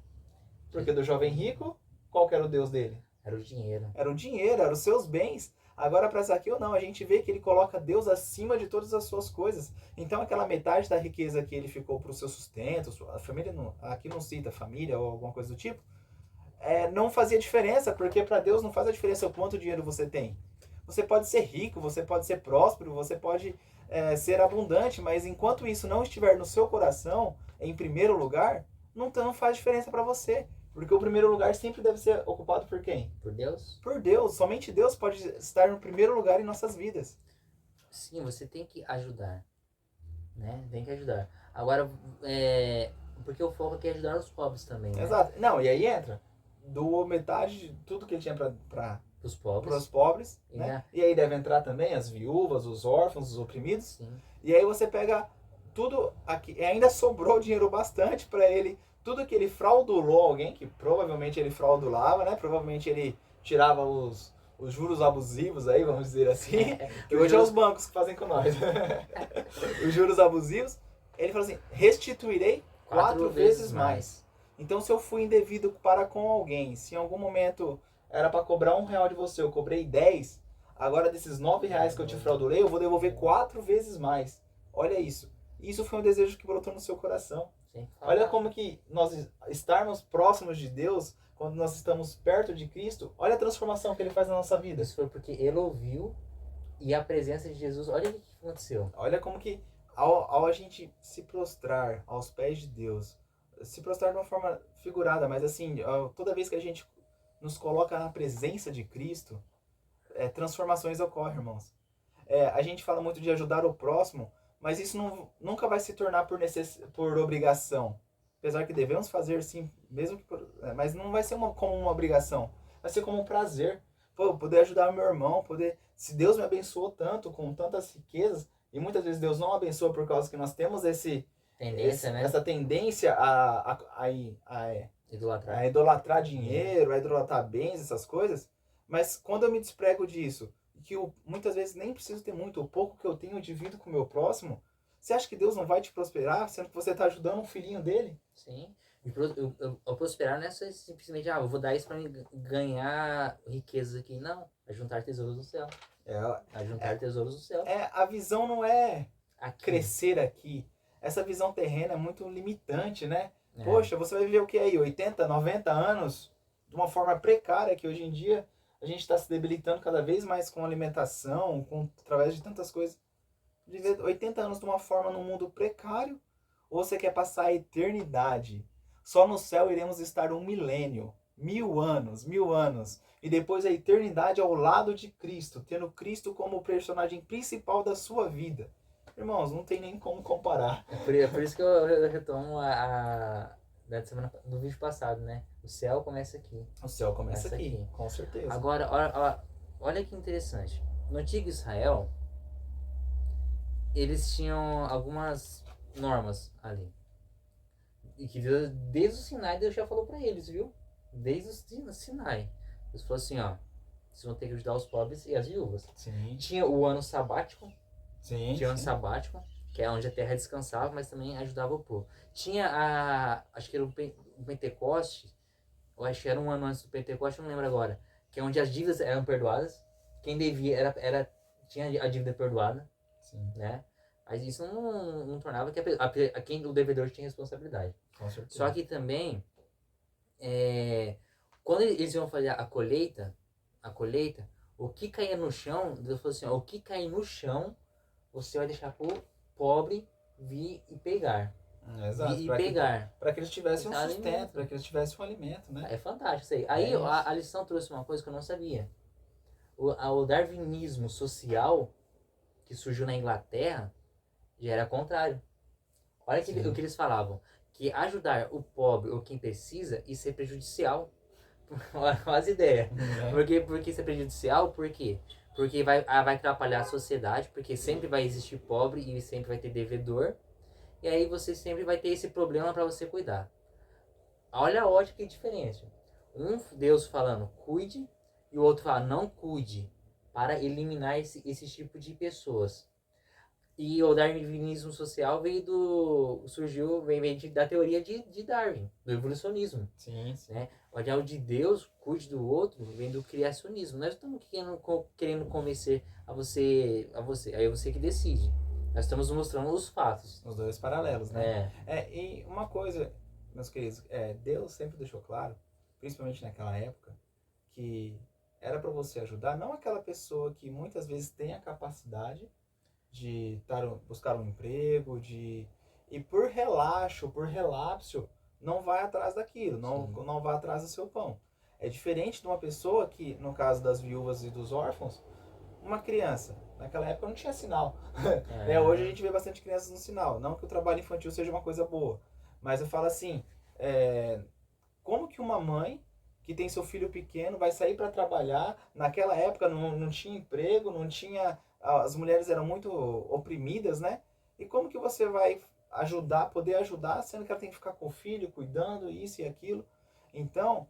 Porque do jovem rico, qual que era o Deus dele? Era o dinheiro. Era o dinheiro, eram os seus bens. Agora para Zaqueu não, a gente vê que ele coloca Deus acima de todas as suas coisas. Então aquela metade da riqueza que ele ficou para o seu sustento, a família aqui não cita família ou alguma coisa do tipo, não fazia diferença, porque para Deus não faz a diferença o quanto dinheiro você tem. Você pode ser rico, você pode ser próspero, você pode ser abundante, mas enquanto isso não estiver no seu coração, em primeiro lugar, não faz diferença para você. Porque o primeiro lugar sempre deve ser ocupado por quem? Por Deus? Por Deus. Somente Deus pode estar no primeiro lugar em nossas vidas. Sim, você tem que ajudar. Né? Tem que ajudar. Agora, porque o foco aqui é ajudar os pobres também, né? Exato. Não, e aí entra. Doou metade de tudo que ele tinha para os pobres. Né? E aí deve entrar também as viúvas, os órfãos, os oprimidos. Sim. E aí você pega tudo aqui. E ainda sobrou dinheiro bastante para ele. Tudo que ele fraudulou alguém, que provavelmente ele fraudulava, né? Provavelmente ele tirava os juros abusivos aí, vamos dizer assim. Que hoje é os bancos que fazem com nós. Os juros abusivos. Ele falou assim, restituirei 4 vezes mais. Então, se eu fui indevido para com alguém, se em algum momento era para cobrar R$1 de você, eu cobrei 10, agora desses R$9 que eu te fraudulei, eu vou devolver 4 vezes mais. Olha isso. Isso foi um desejo que brotou no seu coração. Olha como que nós estarmos próximos de Deus, quando nós estamos perto de Cristo, olha a transformação que Ele faz na nossa vida. Isso foi porque ele ouviu e a presença de Jesus, olha o que aconteceu. Olha como que ao a gente se prostrar aos pés de Deus, se prostrar de uma forma figurada, mas assim, toda vez que a gente nos coloca na presença de Cristo, transformações ocorrem, irmãos. A gente fala muito de ajudar o próximo, mas isso nunca vai se tornar por obrigação. Apesar que devemos fazer sim, mesmo que mas não vai ser como uma obrigação. Vai ser como um prazer. Poder ajudar o meu irmão, se Deus me abençoou tanto, com tantas riquezas, e muitas vezes Deus não abençoa por causa que nós temos Tendência, né? essa tendência Idolatrar. a idolatrar dinheiro, a idolatrar bens, essas coisas. Mas quando eu me desprego disso, que eu muitas vezes nem preciso ter muito, o pouco que eu tenho eu divido com o meu próximo, você acha que Deus não vai te prosperar, sendo que você está ajudando um filhinho dele? Sim. O prosperar não é só simplesmente, eu vou dar isso para ganhar riquezas aqui. Não. É juntar tesouros no céu. É juntar tesouros no céu. A visão não é Aqui. crescer aqui. Essa visão terrena é muito limitante, né? É. Poxa, você vai viver o que aí? 80, 90 anos? De uma forma precária, que hoje em dia a gente está se debilitando cada vez mais com alimentação, através de tantas coisas. Viver 80 anos de uma forma num mundo precário? Ou você quer passar a eternidade? Só no céu iremos estar 1 milênio, 1000 anos, 1000 anos. E depois a eternidade ao lado de Cristo, tendo Cristo como o personagem principal da sua vida. Irmãos, não tem nem como comparar. É por isso que eu retomo do vídeo passado, né? O céu começa aqui. O céu começa aqui, com certeza. Agora, olha que interessante. No antigo Israel, eles tinham algumas normas ali. E que Deus, desde o Sinai, Deus já falou pra eles, viu? Desde o Sinai. Deus falou assim, vocês vão ter que ajudar os pobres e as viúvas. Sim. Tinha o ano sabático. Sim. Tinha o ano sabático, que é onde a terra descansava, mas também ajudava o povo. Tinha acho que era o Pentecoste, ou acho que era um ano antes do Pentecoste, não lembro agora, que é onde as dívidas eram perdoadas. Quem devia tinha a dívida perdoada. Sim. Né? Mas isso não tornava que quem o devedor tinha responsabilidade. Com certeza. Só que também, quando eles iam fazer a colheita, o que caía no chão, Deus falou assim, o que cair no chão, você vai deixar pro pobre vir e pegar. Exato. Para que eles tivessem um sustento, para que eles tivessem um alimento, né? É fantástico isso aí. Aí a lição trouxe uma coisa que eu não sabia. O darwinismo social, que surgiu na Inglaterra, já era contrário. Olha o que eles falavam. Que ajudar o pobre ou quem precisa, isso é prejudicial. Olha as ideias. Por que isso é prejudicial? Por quê? Porque vai atrapalhar a sociedade, porque sempre vai existir pobre e sempre vai ter devedor. E aí você sempre vai ter esse problema para você cuidar. Olha a ótica e diferença. Um Deus falando cuide e o outro fala não cuide, para eliminar esse tipo de pessoas. E o darwinismo social surgiu da teoria de Darwin, do evolucionismo. Sim. Né? O de Deus, cuide do outro, vem do criacionismo. Nós estamos querendo convencer a você, aí é você que decide. Nós estamos mostrando os fatos. Os dois paralelos, né? E uma coisa, meus queridos, Deus sempre deixou claro, principalmente naquela época, que era para você ajudar, não aquela pessoa que muitas vezes tem a capacidade de buscar um emprego, e por relaxo, por relapso, não vai atrás daquilo, não vai atrás do seu pão. É diferente de uma pessoa que, no caso das viúvas e dos órfãos, uma criança, naquela época não tinha sinal. Hoje a gente vê bastante crianças no sinal. Não que o trabalho infantil seja uma coisa boa, mas eu falo assim, como que uma mãe que tem seu filho pequeno vai sair para trabalhar? Naquela época não tinha emprego, não tinha... As mulheres eram muito oprimidas, né? E como que você vai poder ajudar, sendo que ela tem que ficar com o filho, cuidando, isso e aquilo? Então,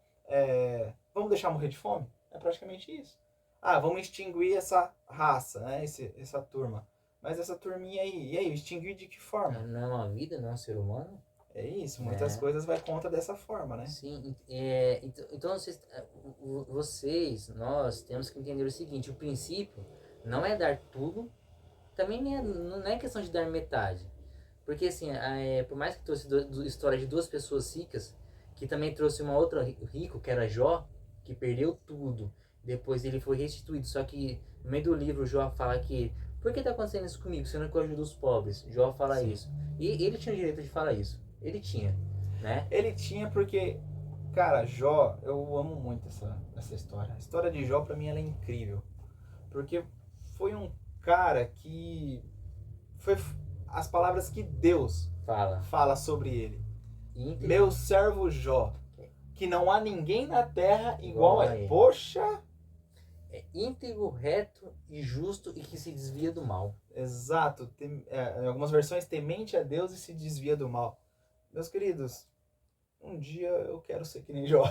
vamos deixar morrer de fome? É praticamente isso. Vamos extinguir essa raça, né? Essa turma. Mas essa turminha aí, e aí, extinguir de que forma? Não é uma vida, não é um ser humano? É isso, muitas coisas vai contra dessa forma, né? Sim, então nós temos que entender o seguinte, o princípio não é dar tudo, também não é questão de dar metade. Porque assim, por mais que trouxe história de duas pessoas ricas, que também trouxe uma outra rico, que era Jó, que perdeu tudo, depois ele foi restituído, só que no meio do livro Jó fala que, por que está acontecendo isso comigo, sendo que eu ajudo os pobres? Jó fala isso. E ele tinha o direito de falar isso. Ele tinha, né? Ele tinha porque, cara, Jó, eu amo muito essa história. A história de Jó, pra mim, ela é incrível. Porque foi um cara que... Foi as palavras que Deus fala sobre ele. Meu servo Jó, que não há ninguém na terra igual a ele. Poxa! é íntegro, reto e justo e que se desvia do mal. Exato. Em algumas versões, temente a Deus e se desvia do mal. Meus queridos, um dia eu quero ser que nem Jó.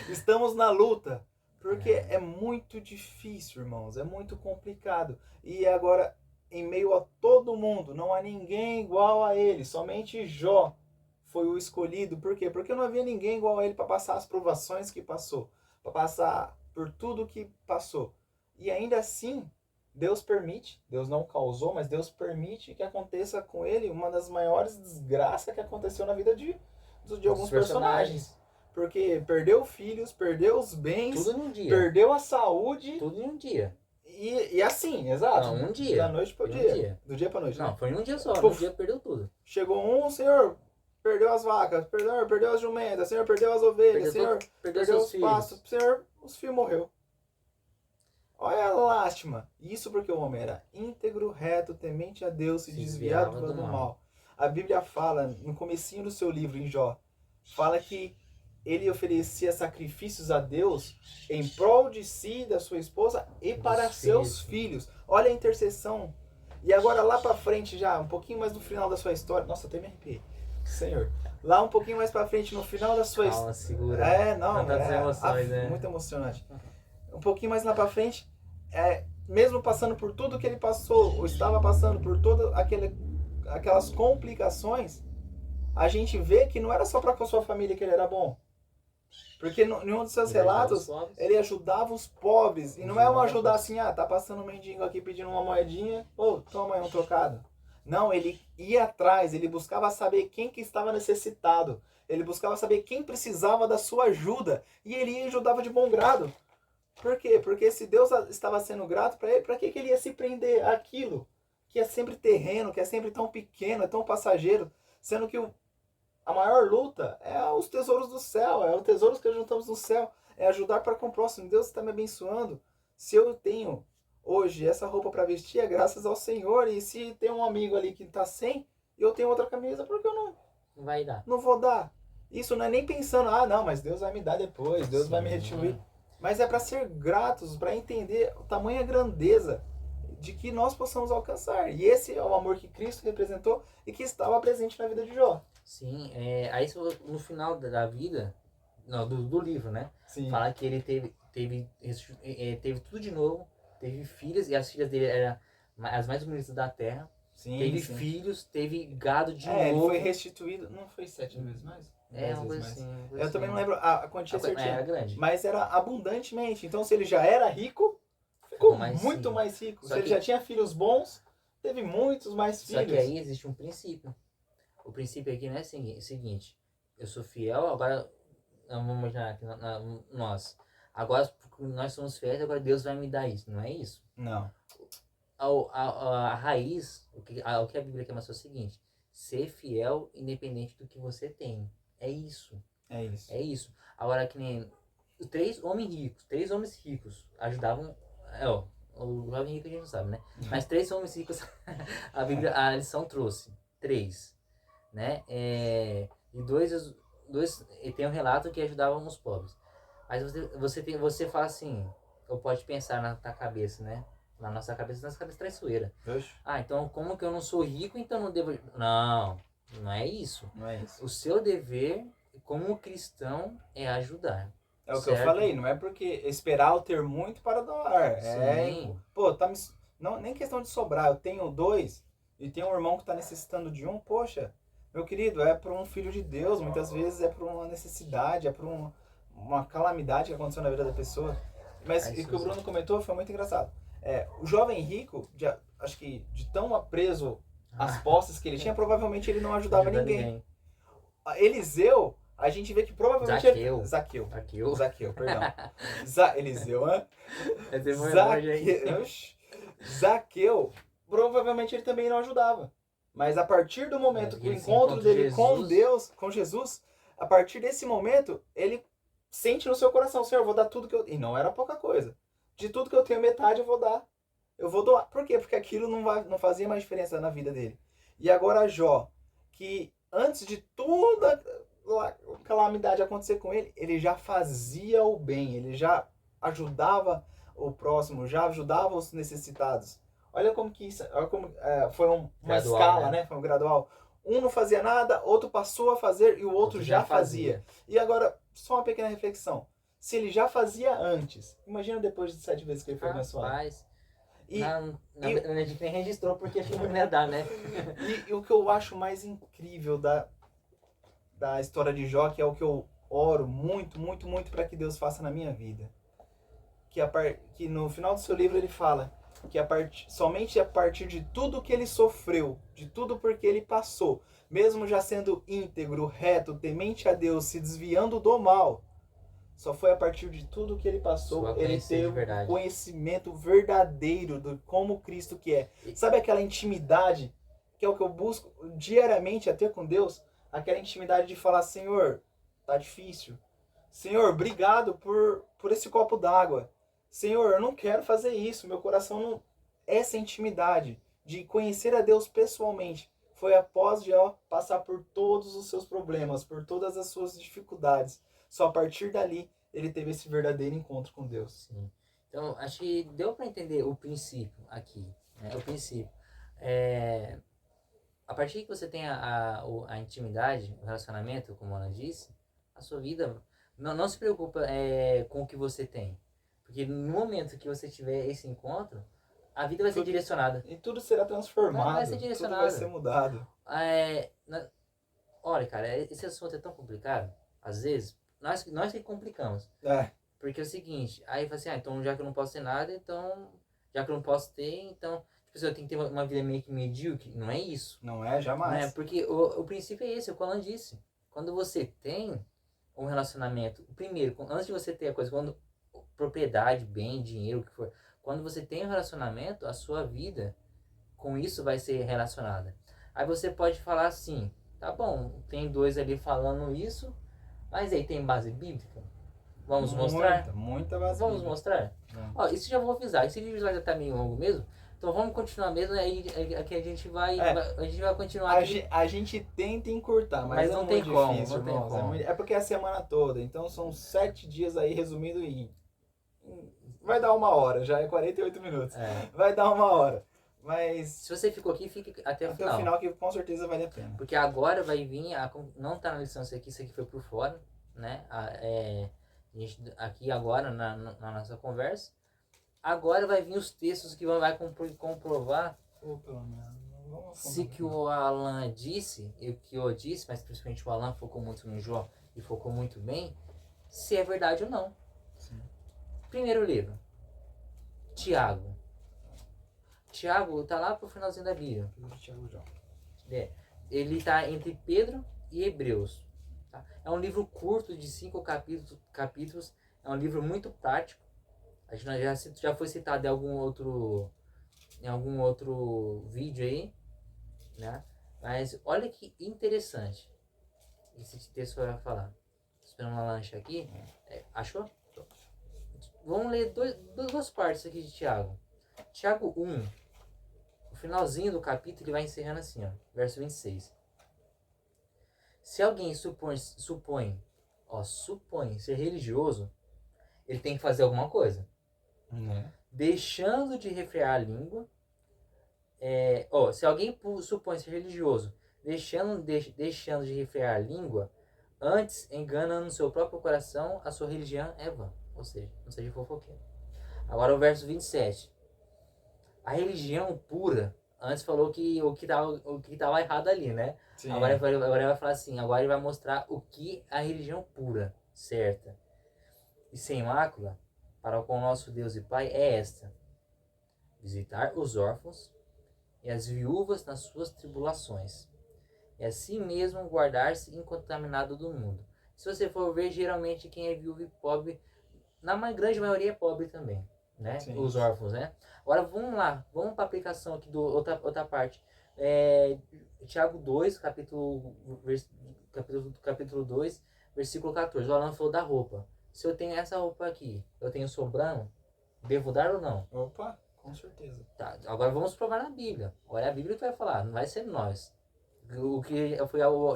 Estamos na luta. Porque é muito difícil, irmãos. É muito complicado. E agora, em meio a todo mundo, não há ninguém igual a ele. Somente Jó foi o escolhido. Por quê? Porque não havia ninguém igual a ele para passar as provações que passou. Para passar por tudo que passou. E ainda assim, Deus permite. Deus não causou, mas Deus permite que aconteça com ele uma das maiores desgraças que aconteceu na vida de alguns personagens. Porque perdeu filhos, perdeu os bens, tudo num dia. Perdeu a saúde. Tudo em um dia. E assim, exato. Não, um dia. Da noite pro dia. Do dia pra noite. Não, né? foi um dia só. Um dia perdeu tudo. Chegou um, Senhor, perdeu as vacas. Senhor, perdeu as jumentas. Senhor, perdeu as ovelhas. Senhor, perdeu os pastos. Senhor, os filhos morreu. Olha a lástima. Isso porque o homem era íntegro, reto, temente a Deus, se desviava do mal. A Bíblia fala, no comecinho do seu livro, em Jó, fala que ele oferecia sacrifícios a Deus em prol de si, da sua esposa e para seus filhos. Olha a intercessão. E agora lá para frente já, um pouquinho mais no final da sua história. Nossa, até me arrepiei. Senhor. Lá um pouquinho mais para frente, no final da sua história. Segura. Emoções, né? Muito emocionante. Um pouquinho mais lá para frente, mesmo passando por tudo que ele passou, ou estava passando por todas aquelas complicações, a gente vê que não era só para com a sua família que ele era bom. Porque em um dos seus relatos, ele ajudava os pobres. E não é um ajudar assim, tá passando um mendigo aqui pedindo uma moedinha, toma aí um trocado. Não, ele ia atrás, ele buscava saber quem que estava necessitado. Ele buscava saber quem precisava da sua ajuda. E ele ia e ajudava de bom grado. Por quê? Porque se Deus estava sendo grato para ele, para que ele ia se prender àquilo? Que é sempre terreno, que é sempre tão pequeno, é tão passageiro. Sendo que a maior luta é os tesouros do céu, é os tesouros que juntamos no céu, é ajudar para com o próximo. Deus está me abençoando. Se eu tenho hoje essa roupa para vestir, é graças ao Senhor. E se tem um amigo ali que está sem, eu tenho outra camisa, por que eu não vai dar? Não vou dar. Isso não é nem pensando, não, mas Deus vai me dar depois, Deus vai me retribuir. Mas é para ser gratos, para entender o tamanho e a grandeza de que nós possamos alcançar. E esse é o amor que Cristo representou e que estava presente na vida de Jó. Sim, aí no final da vida, do livro, né? Sim. Fala que ele teve tudo de novo, teve filhas, e as filhas dele eram as mais bonitas da terra. Sim, teve filhos, teve gado de novo. Ele foi restituído, não foi 7 vezes mais? Uma coisa assim. Eu também não lembro a quantia certinha. Era grande. Mas era abundantemente. Então, se ele já era rico, ficou muito mais rico. Se ele já tinha filhos bons, teve muitos mais filhos. Só que aí existe um princípio. O princípio aqui não é o seguinte: eu sou fiel, agora vamos imaginar aqui nós. Agora nós somos fiéis, agora Deus vai me dar isso. Não é isso? Não. A raiz, o que a Bíblia quer mostrar é o seguinte: ser fiel independente do que você tem. É isso. É isso. É isso. Agora, que nem 3 homens ricos ajudavam. O jovem rico a gente não sabe, né? Mas 3 homens ricos a lição trouxe. 3. Né? E dois tem um relato que ajudavam os pobres. Mas você fala assim, ou pode pensar na tua cabeça, né? Na nossa cabeça traiçoeira. Então como que eu não sou rico, então não devo... Não é isso. Não é isso. O seu dever como cristão é ajudar. É o que eu falei, não é porque esperar eu ter muito para doar. Sim. Não, nem questão de sobrar. Eu tenho 2 e tem um irmão que está necessitando de um. Poxa, meu querido, é para um filho de Deus. Muitas vezes é para uma necessidade, é para uma calamidade que aconteceu na vida da pessoa. Mas o que o Bruno comentou foi muito engraçado. O jovem rico, acho que de tão preso às posses que ele tinha, provavelmente ele não ajudava ninguém. Eliseu, a gente vê que provavelmente... Zaqueu, perdão. Eliseu, né? Zaqueu, provavelmente ele também não ajudava. Mas a partir do momento do encontro dele com Deus, com Jesus, a partir desse momento, ele sente no seu coração, Senhor, eu vou dar tudo que eu... E não era pouca coisa. De tudo que eu tenho, metade eu vou dar. Eu vou doar. Por quê? Porque aquilo não fazia mais diferença na vida dele. E agora Jó, que antes de toda calamidade acontecer com ele, ele já fazia o bem, ele já ajudava o próximo, já ajudava os necessitados. Olha como que isso, olha como foi uma Gradual, escala, né? né? Foi um gradual. Um não fazia nada, outro passou a fazer e o outro já fazia. E agora, só uma pequena reflexão. Se ele já fazia antes, imagina depois de 7 vezes que ele foi abençoado. Rapaz, E, a gente nem registrou porque acho que não ia dar, né? e o que eu acho mais incrível da história de Jó, que é o que eu oro muito, muito, muito para que Deus faça na minha vida. Que no final do seu livro ele fala que somente a partir de tudo que ele sofreu, de tudo porque ele passou, mesmo já sendo íntegro, reto, temente a Deus, se desviando do mal, só foi a partir de tudo que ele passou ele ter um conhecimento verdadeiro de como Cristo que é. Sabe aquela intimidade que é o que eu busco diariamente a ter com Deus? Aquela intimidade de falar, Senhor, tá difícil. Senhor, obrigado por esse copo d'água. Senhor, eu não quero fazer isso. Meu coração não... Essa intimidade de conhecer a Deus pessoalmente foi após de passar por todos os seus problemas, por todas as suas dificuldades. Só a partir dali ele teve esse verdadeiro encontro com Deus. Sim. Então, acho que deu para entender o princípio aqui. Né? O princípio. A partir que você tem a intimidade, o relacionamento, como a Ana disse, a sua vida não se preocupa com o que você tem. Porque no momento que você tiver esse encontro, a vida vai ser direcionada. E tudo será transformado. Vai ser direcionado. Tudo vai ser mudado. Olha, cara, esse assunto é tão complicado. Às vezes, nós que complicamos. Porque é o seguinte, aí fala assim, então já que eu não posso ter nada, então, já que eu não posso ter, então, tipo assim, eu tenho que ter uma vida meio que medíocre. Não é isso. Não é, jamais. Não é, porque o princípio é esse, o que o Alan disse. Quando você tem um relacionamento, primeiro, antes de você ter a coisa, quando propriedade, bem, dinheiro, o que for, quando você tem um relacionamento, a sua vida com isso vai ser relacionada. Aí você pode falar assim, tá bom, tem dois ali falando isso, mas aí tem base bíblica? Vamos mostrar? Muita base Vamos bíblica. mostrar? Ó, isso já vou avisar, esse vídeo já tá meio longo mesmo, então vamos continuar mesmo, aí aqui a gente vai continuar aqui. A gente tenta encurtar, mas não é tem muito como, difícil, não tem irmãos. como. É porque é a semana toda, então são 7 dias aí resumido em... Vai dar 1 hora, já é 48 minutos. Vai dar 1 hora. Mas se você ficou aqui, fique até o final. Até o final, que com certeza vale a pena. Porque agora vai vir, não tá na lição isso aqui foi por fora, né? Aqui agora, na nossa conversa. Agora vai vir os textos que vai comprovar se que o Alan disse, e o que eu disse, mas principalmente o Alan focou muito no Jó e focou muito bem, se é verdade ou não. Sim. Primeiro livro, Tiago. Tiago tá lá pro finalzinho da Bíblia. Ele tá entre Pedro e Hebreus. Tá? É um livro curto de 5 capítulos. É um livro muito prático. A gente já foi citado em algum outro vídeo aí, né? Mas olha que interessante esse texto vai falar. Esperando uma lancha aqui. Achou? Vamos ler duas partes aqui de Tiago. Tiago 1, o finalzinho do capítulo, ele vai encerrando assim, ó, verso 26. Se alguém supõe ser religioso, ele tem que fazer alguma coisa. Deixando de refrear a língua. Se alguém supõe ser religioso, deixando de refrear a língua, antes engana no seu próprio coração, a sua religião é vã. Ou seja, não seja fofoqueiro. Agora o verso 27. A religião pura, antes falou que o que tava errado ali, né? Sim. Agora ele vai falar assim, agora ele vai mostrar o que a religião pura, certa e sem mácula, para com o nosso Deus e Pai, é esta: visitar os órfãos e as viúvas nas suas tribulações, e assim mesmo guardar-se incontaminado do mundo. Se você for ver, geralmente quem é viúvo e pobre, na grande maioria é pobre também, né? Sim. Os órfãos, né? Agora vamos lá, vamos para a aplicação aqui do outra parte. Tiago 2, capítulo 2, versículo 14. O Alan falou da roupa. Se eu tenho essa roupa aqui, eu tenho sobrando, devo dar ou não? Opa, com certeza. Tá, agora vamos provar na Bíblia. Agora é a Bíblia que vai falar, não vai ser nós. O que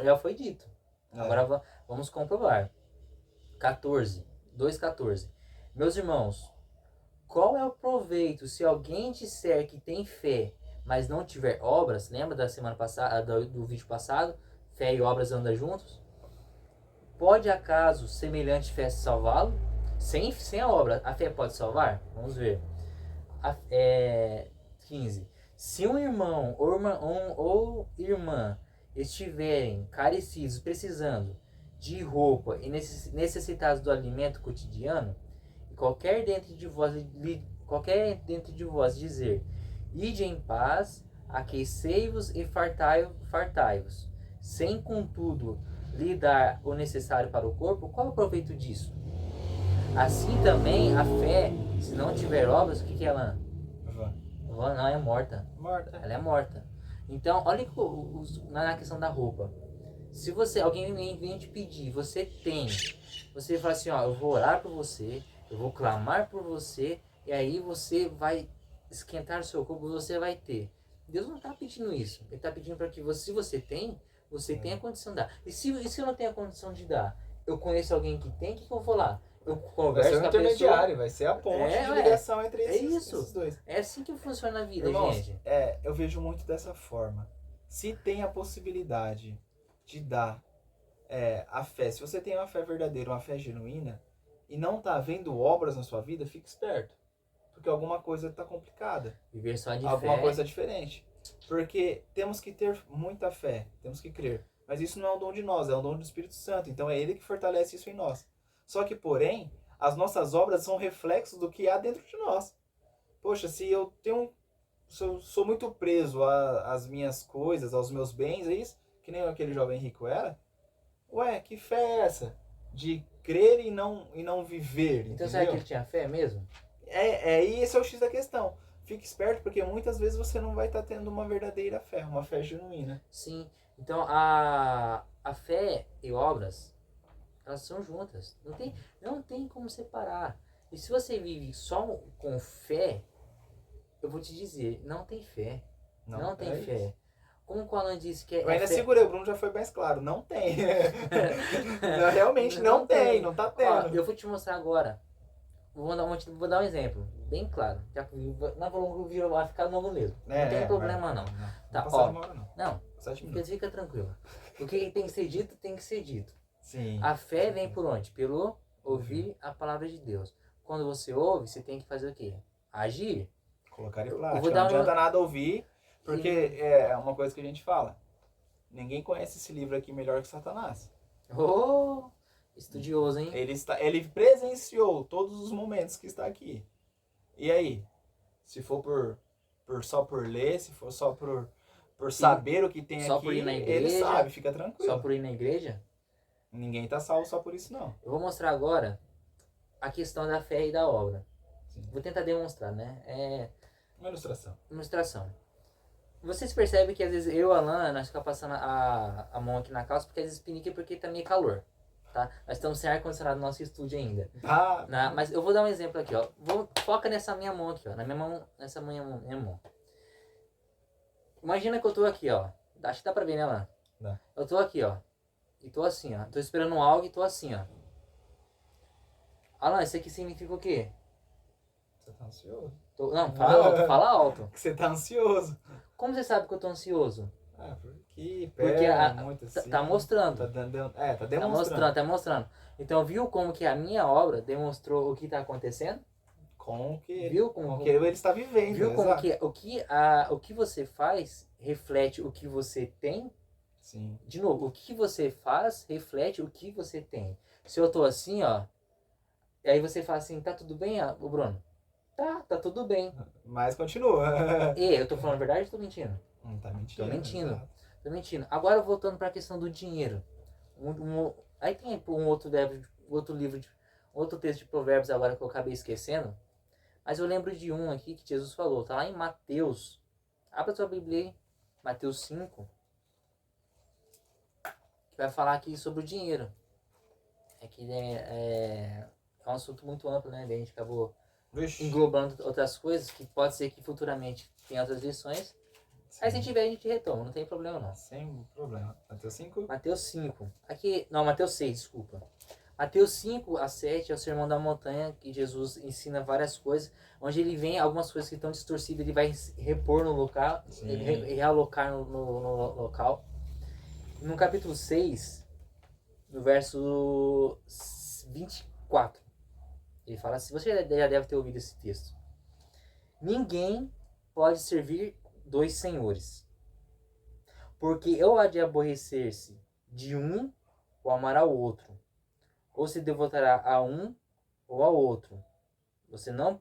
já foi dito. Agora vamos comprovar. 2,14. Meus irmãos, qual é o proveito se alguém disser que tem fé, mas não tiver obras? Lembra da semana passada, do vídeo passado? Fé e obras andam juntos? Pode acaso semelhante fé salvá-lo? Sem a obra, a fé pode salvar? Vamos ver. 15. Se um irmão ou irmã estiverem carecidos, precisando de roupa e necessitados do alimento cotidiano, e qualquer dentre de vós dizer: ide em paz, aquecei-vos e fartai-vos, sem contudo lhe dar o necessário para o corpo, qual é o proveito disso? Assim também a fé, se não tiver obras, o que é ela? Vã não, é morta. Ela é morta. Então, olha na questão da roupa. Se alguém vem te pedir, você tem, você fala assim, ó, eu vou orar por você, eu vou clamar por você, e aí você vai esquentar o seu corpo, você vai ter. Deus não está pedindo isso. Ele está pedindo para que se você tem, você tenha a condição de dar. E se eu não tenho a condição de dar, eu conheço alguém que tem, o que eu vou lá? Eu converso vai ser o intermediário, vai ser a ponte de ligação entre esses dois. É assim que funciona a vida, irmãos, gente. Eu vejo muito dessa forma. Se tem a possibilidade de dar a fé, se você tem uma fé verdadeira, uma fé genuína, e não está havendo obras na sua vida, fique esperto. Porque alguma coisa está complicada. Viver só de alguma fé. Coisa diferente. Porque temos que ter muita fé, temos que crer. Mas isso não é um dom de nós, é um dom do Espírito Santo. Então é Ele que fortalece isso em nós. Só que, porém, as nossas obras são reflexos do que há dentro de nós. Poxa, se eu sou muito preso às minhas coisas, aos meus bens, é isso? Que nem aquele jovem rico era. Ué, que fé é essa? De crer e não viver, então entendeu? será que ele tinha fé mesmo? E esse é o X da questão. Fique esperto, porque muitas vezes você não vai estar tendo uma verdadeira fé, uma fé genuína. Sim. Então, a fé e obras, elas são juntas. Não tem como separar. E se você vive só com fé, eu vou te dizer, não tem fé. Não tem fé. Isso. Como o Alan disse que eu ainda segurei, o Bruno já foi mais claro. Não tem. Realmente não tem, não tá tendo. Ó, eu vou te mostrar agora. Vou dar um exemplo, bem claro. Já vai ficar longo mesmo. Não tem problema não. Tá, não uma hora, não. Não, fica tranquilo. O que tem que ser dito, tem que ser dito. Sim. A fé vem por onde? Pelo ouvir a palavra de Deus. Quando você ouve, você tem que fazer o quê? Agir. Colocar em prática. Não adianta nada ouvir, porque Sim. é uma coisa que a gente fala. Ninguém conhece esse livro aqui melhor que Satanás. Oh, estudioso, hein? Ele presenciou todos os momentos que está aqui. E aí? Se for só por ler, se for só por saber o que tem só aqui, por ir na igreja, ele sabe, fica tranquilo. Só por ir na igreja? Ninguém tá salvo só por isso, não. Eu vou mostrar agora a questão da fé e da obra. Sim. Vou tentar demonstrar, né? Uma ilustração. Vocês percebem que às vezes eu e a Alan, nós ficamos passando a mão aqui na calça, porque às vezes pinica porque tá meio calor. Tá? Nós estamos sem ar-condicionado no nosso estúdio ainda. Mas eu vou dar um exemplo aqui, ó. Foca nessa minha mão aqui, ó. Na minha mão, nessa minha mão. Imagina que eu tô aqui, ó. Acho que dá pra ver, né, Alan? Dá. Eu tô aqui, ó. E tô assim, ó. Tô esperando algo e tô assim, ó. Alan, isso aqui significa o quê? Você tá ansioso? Não, fala alto. Que você tá ansioso. Como você sabe que eu tô ansioso? Porque muito assim. Tá mostrando. Tá demonstrando. Tá mostrando. Então, viu como que a minha obra demonstrou o que tá acontecendo? Com que ele está vivendo. Viu como que o que você faz reflete o que você tem? Sim. De novo, o que você faz reflete o que você tem. Se eu tô assim, ó, e aí você fala assim, tá tudo bem, o Bruno? Tá tudo bem. Mas continua. Eu tô falando a verdade ou tô mentindo? Não tá mentindo. Tô mentindo. Agora voltando para a questão do dinheiro. Aí tem outro texto de Provérbios agora que eu acabei esquecendo. Mas eu lembro de um aqui que Jesus falou. Tá lá em Mateus. Abra sua Bíblia aí. Mateus 5. Que vai falar aqui sobre o dinheiro. É um assunto muito amplo, né? Daí a gente acabou englobando outras coisas que pode ser que futuramente tenha outras lições. Sim. Aí se tiver a gente retoma, não tem problema não. Sem problema. Mateus 5? Mateus 5. Aqui, não, Mateus 6, desculpa. Mateus 5 a 7 é o Sermão da Montanha, que Jesus ensina várias coisas, onde ele vem algumas coisas que estão distorcidas, ele vai repor no local, realocar no local. No capítulo 6, no verso 24, ele fala assim, você já deve ter ouvido esse texto. Ninguém pode servir 2 senhores, porque ou há de aborrecer-se de um ou amar ao outro, ou se devotará a um ou ao outro. Você não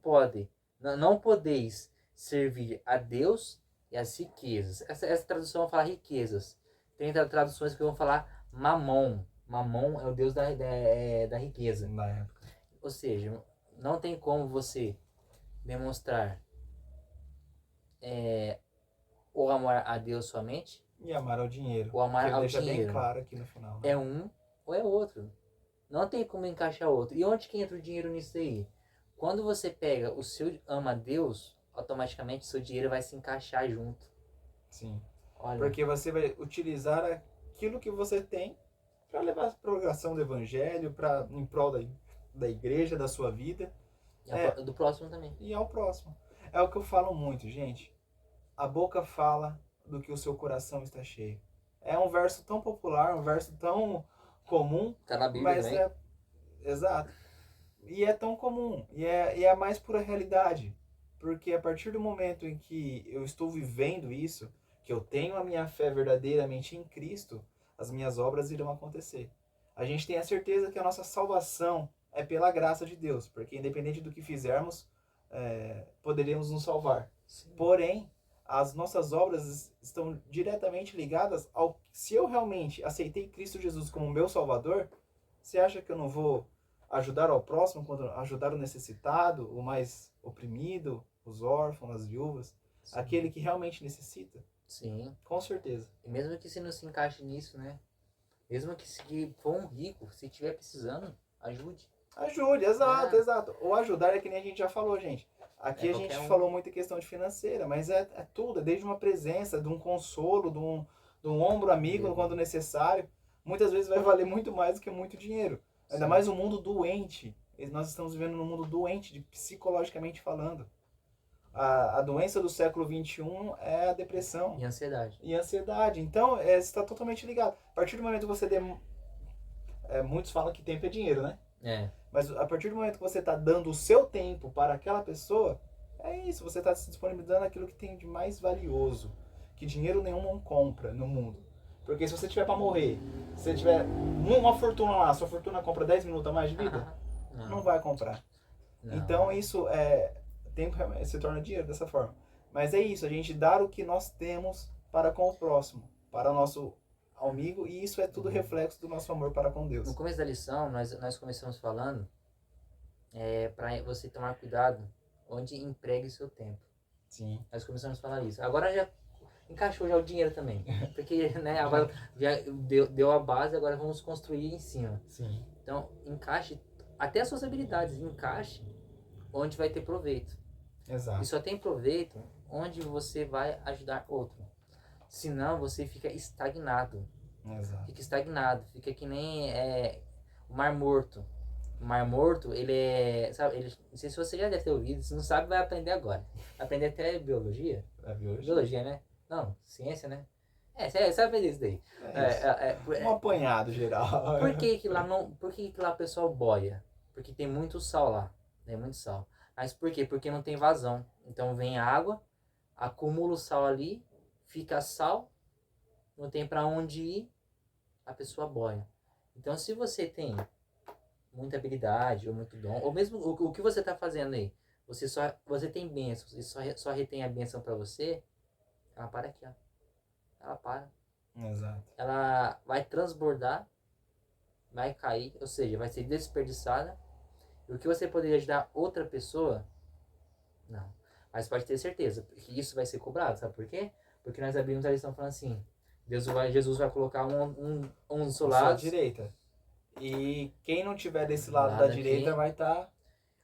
podeis servir a Deus e às riquezas. Essa tradução vai falar riquezas. Tem traduções que vão falar mamon. Mamon é o Deus da riqueza. Na época. Ou seja, não tem como você demonstrar o amor a Deus somente. E amar ao dinheiro. O amar que ao deixa dinheiro. bem claro aqui no final. Né? É um ou é outro. Não tem como encaixar outro. E onde que entra o dinheiro nisso aí? Quando você pega o seu ama a Deus, automaticamente o seu dinheiro vai se encaixar junto. Sim. Olha. Porque você vai utilizar aquilo que você tem para levar a propagação do evangelho, em prol da igreja, da sua vida. E do próximo também. E ao próximo. É o que eu falo muito, gente. A boca fala do que o seu coração está cheio. É um verso tão popular, um verso tão comum. Tá na Bíblia mas também. Exato. E é tão comum. E é a mais pura realidade. Porque a partir do momento em que eu estou vivendo isso, que eu tenho a minha fé verdadeiramente em Cristo, as minhas obras irão acontecer. A gente tem a certeza que a nossa salvação é pela graça de Deus, porque independente do que fizermos, poderíamos nos salvar. Sim. Porém, as nossas obras estão diretamente ligadas ao... Se eu realmente aceitei Cristo Jesus como meu Salvador, você acha que eu não vou ajudar ao próximo, ajudar o necessitado, o mais oprimido, os órfãos, as viúvas, Sim. aquele que realmente necessita? Sim. Com certeza. E mesmo que você não se encaixe nisso, né? Mesmo que se for um rico, se estiver precisando, ajude. Ajude, exato. Ou ajudar é que nem a gente já falou, gente. Aqui a gente falou muito em questão de financeira, mas é tudo, é desde uma presença, de um consolo, de um ombro amigo quando necessário. Muitas vezes vai valer muito mais do que muito dinheiro. Ainda mais o mundo doente. Nós estamos vivendo num mundo doente, psicologicamente falando. A doença do século XXI é a depressão. E ansiedade. Então, você está totalmente ligado. A partir do momento que você... muitos falam que tempo é dinheiro, né? Mas a partir do momento que você está dando o seu tempo para aquela pessoa, é isso. Você está se disponibilizando aquilo que tem de mais valioso. Que dinheiro nenhum não compra no mundo. Porque se você tiver para morrer, se você tiver uma fortuna lá, sua fortuna compra 10 minutos a mais de vida, não vai comprar. Não. Então isso tempo se torna dinheiro dessa forma. Mas é isso, a gente dar o que nós temos para com o próximo, para o nosso amigo, e isso é tudo reflexo do nosso amor para com Deus. No começo da lição, nós começamos falando para você tomar cuidado onde empregue seu tempo. Sim. Nós começamos a falar isso. Agora já encaixou já o dinheiro também. Porque, né, agora já deu a base, agora vamos construir em cima. Sim. Então, encaixe até as suas habilidades, encaixe onde vai ter proveito. Exato. E só tem proveito onde você vai ajudar outro. Senão, você fica estagnado. Exato. Fica estagnado, fica que nem o Mar Morto. O Mar Morto, ele é... Sabe, não sei se você já deve ter ouvido, se não sabe, vai aprender agora. Vai aprender até biologia. Biologia, né? Não, ciência, né? Você vai aprender isso daí. Um apanhado geral. Por que lá o pessoal boia? Porque tem muito sal lá. Tem muito sal. Mas por quê? Porque não tem vazão. Então vem água, acumula o sal ali, fica sal, não tem para onde ir, a pessoa boia. Então se você tem muita habilidade ou muito dom, ou mesmo o que você está fazendo aí, você tem bênçãos e só retém a bênção para você, ela para aqui, ó. Ela para. Exato. Ela vai transbordar, vai cair, ou seja, vai ser desperdiçada. E o que você poderia ajudar outra pessoa, não. Mas pode ter certeza que isso vai ser cobrado, sabe por quê? Porque nós abrimos a lição falando assim, Jesus vai colocar um do seu lado. À direita. E quem não tiver desse lado da direita vai estar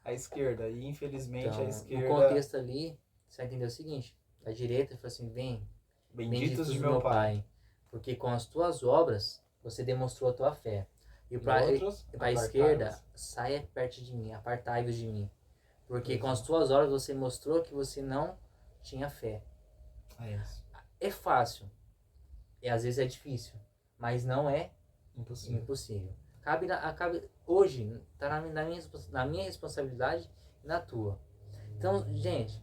à esquerda. E infelizmente então, a esquerda... No contexto ali, você vai entender o seguinte, a direita fala assim, benditos do meu Pai, porque com as tuas obras você demonstrou a tua fé. E para outros, a esquerda, saia perto de mim, apartai-vos de mim. Porque com as tuas obras você mostrou que você não tinha fé. É isso. É fácil. E às vezes é difícil. Mas não é impossível. Cabe hoje, tá na minha responsabilidade e na tua. Então, gente,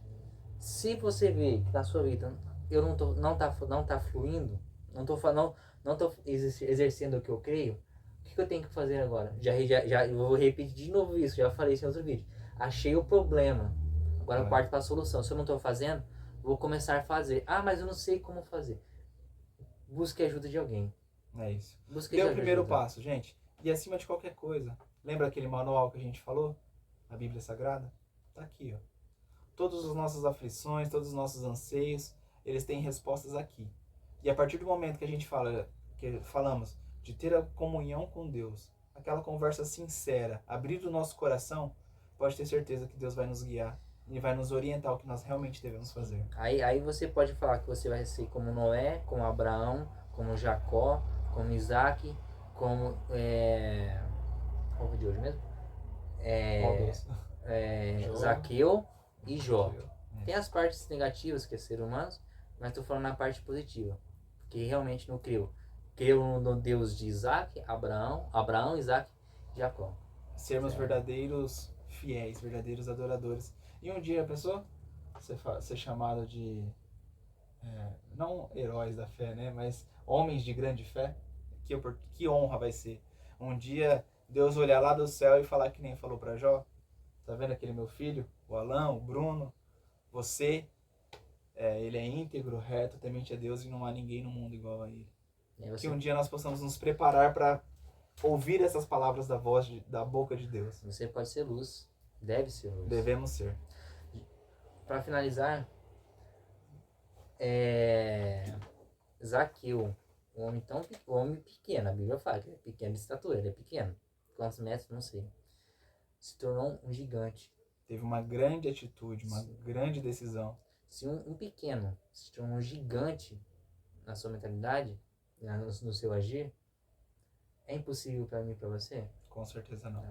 se você vê que na sua vida eu não tá fluindo, não tô exercendo o que eu creio, o que eu tenho que fazer agora? Já eu vou repetir de novo isso, já falei isso em outro vídeo. Achei o problema. Agora eu parto para a solução. Se eu não estou fazendo, vou começar a fazer. Ah, mas eu não sei como fazer. Busque ajuda de alguém. É isso. Busque Dê o primeiro passo, gente. E acima de qualquer coisa, lembra aquele manual que a gente falou? A Bíblia Sagrada? Tá aqui, ó. Todas as nossas aflições, todos os nossos anseios, eles têm respostas aqui. E a partir do momento que a gente falamos de ter a comunhão com Deus, aquela conversa sincera, abrir o nosso coração, pode ter certeza que Deus vai nos guiar e vai nos orientar o que nós realmente devemos fazer. Aí você pode falar que você vai ser como Noé, como Abraão, como Jacó, como Isaac, como qual foi de hoje mesmo? Zaqueu e Jó. Tem as partes negativas, que é ser humano, mas estou falando na parte positiva, que realmente não creu. Creu no Deus de Isaac, Abraão, Isaac e Jacó. Sermos verdadeiros fiéis, verdadeiros adoradores. E um dia a pessoa ser chamado de não heróis da fé, né, mas homens de grande fé, que honra vai ser. Um dia Deus olhar lá do céu e falar que nem falou para Jó: tá vendo aquele meu filho, o Alan, o Bruno, você, ele é íntegro, reto, temente a Deus, e não há ninguém no mundo igual a ele. Que um dia nós possamos nos preparar para ouvir essas palavras da boca de Deus. Você pode ser luz, deve ser luz. Devemos ser. Para finalizar, Zaqueu, um homem pequeno, a Bíblia fala que ele é pequeno de estatura, ele é pequeno. Quantos metros, não sei. Se tornou um gigante. Teve uma grande atitude, uma grande decisão. Se um pequeno se tornou um gigante na sua mentalidade, no seu agir, é impossível para mim e para você? Com certeza não.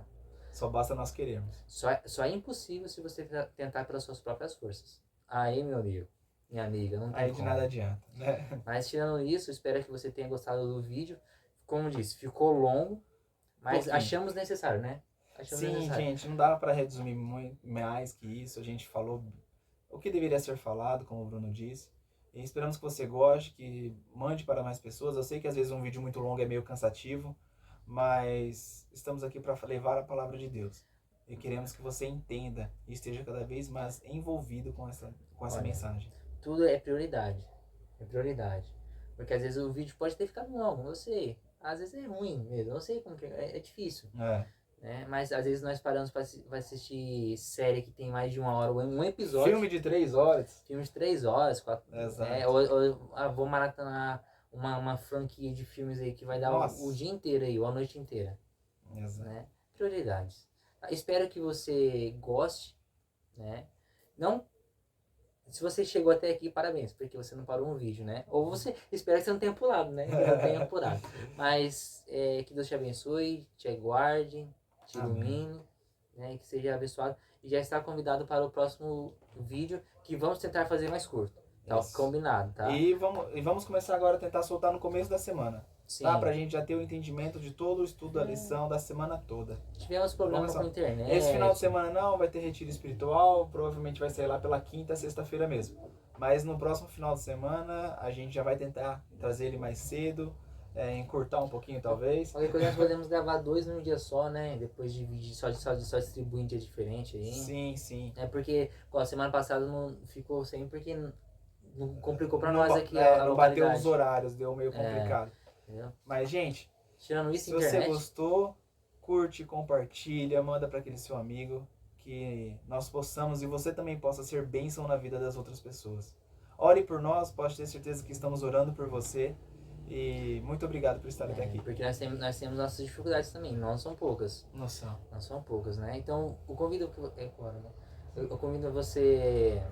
Só basta nós querermos. Só é impossível se você tentar pelas suas próprias forças. Aí, meu amigo, minha amiga, não tem Aí como. de nada adianta, né? Mas tirando isso, espero que você tenha gostado do vídeo. Como disse, ficou longo, mas achamos necessário, né? Sim, gente, não dá para resumir muito mais que isso. A gente falou o que deveria ser falado, como o Bruno disse. E esperamos que você goste, que mande para mais pessoas. Eu sei que às vezes um vídeo muito longo é meio cansativo, mas estamos aqui para levar a palavra de Deus. E queremos que você entenda e esteja cada vez mais envolvido com essa mensagem. Tudo é prioridade. É prioridade. Porque às vezes o vídeo pode ter ficado longo, eu sei. Às vezes é ruim mesmo, eu sei como que é difícil. Né? Mas às vezes nós paramos para assistir série que tem mais de 1 hora, um episódio. Filme de 3 horas. Filme de 3 horas, 4. Exato. Ou vou maratonar uma franquia de filmes aí que vai dar o dia inteiro aí, ou a noite inteira. Exato. Né? Prioridades. Espero que você goste, né? Não, se você chegou até aqui, parabéns, porque você não parou um vídeo, né? Ou você, espero que você não tenha pulado, né? Que não tenha pulado. Mas que Deus te abençoe, te guarde, te ilumine, né? Que seja abençoado. E já está convidado para o próximo vídeo, que vamos tentar fazer mais curto. Tá? Combinado, tá? E vamos começar agora a tentar soltar no começo da semana. Sim. Tá? Pra gente já ter o entendimento de todo o estudo da lição da semana toda. Tivemos problemas com a internet. Esse final de semana não, vai ter retiro espiritual, provavelmente vai sair lá pela quinta, sexta-feira mesmo. Mas no próximo final de semana a gente já vai tentar trazer ele mais cedo, encurtar um pouquinho talvez. Qualquer coisa nós podemos gravar 2 num dia só, né? Depois dividir, só distribuir em dia diferente aí. Sim, sim. É porque a semana passada não ficou sem porque não complicou pra nós aqui não bateu os horários, deu meio complicado. Entendeu? Mas, gente, tirando isso, se você gostou, curte, compartilha, manda para aquele seu amigo, que nós possamos e você também possa ser bênção na vida das outras pessoas. Ore por nós, pode ter certeza que estamos orando por você. E muito obrigado por estar até aqui. Porque nós temos nossas dificuldades também, não são poucas. Não são poucas, né? Então, eu convido você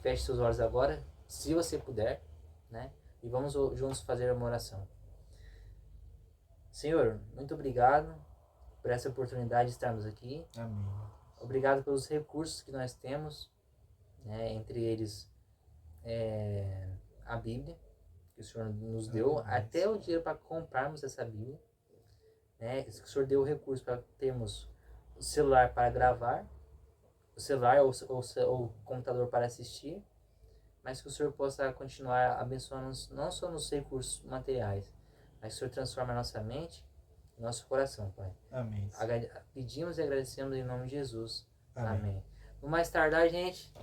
feche seus olhos agora, se você puder, né? E vamos juntos fazer uma oração. Senhor, muito obrigado por essa oportunidade de estarmos aqui. Amém. Obrigado pelos recursos que nós temos, né? Entre eles a Bíblia, que o Senhor nos deu, até o dinheiro para comprarmos essa Bíblia. Né? Que o Senhor deu o recurso para termos o celular para gravar, o celular ou o computador para assistir, mas que o Senhor possa continuar abençoando-nos não só nos recursos materiais, mas que o Senhor transforme a nossa mente e nosso coração, Pai. Amém. Pedimos e agradecemos em nome de Jesus. Amém. Amém. No mais tardar, gente.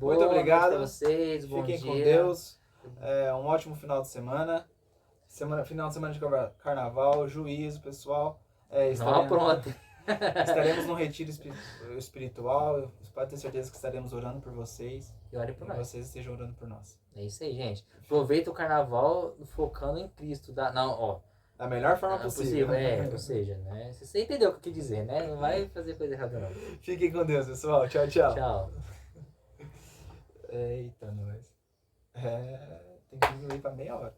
Muito obrigado Para vocês. Bom Fiquem dia. com Deus. Um ótimo final de semana. Final de semana de carnaval, juízo, pessoal. Não, pronto. Estaremos num retiro espiritual. Pode ter certeza que estaremos orando por vocês. E ore por nós. Vocês estejam orando por nós. É isso aí, gente. Aproveita o carnaval focando em Cristo. Da melhor forma possível. Ou seja, né? Você entendeu o que eu quis dizer, né? Não vai fazer coisa errada, não. Fiquem com Deus, pessoal. Tchau, tchau. Tchau. Eita, nós. Tem que diminuir pra meia hora.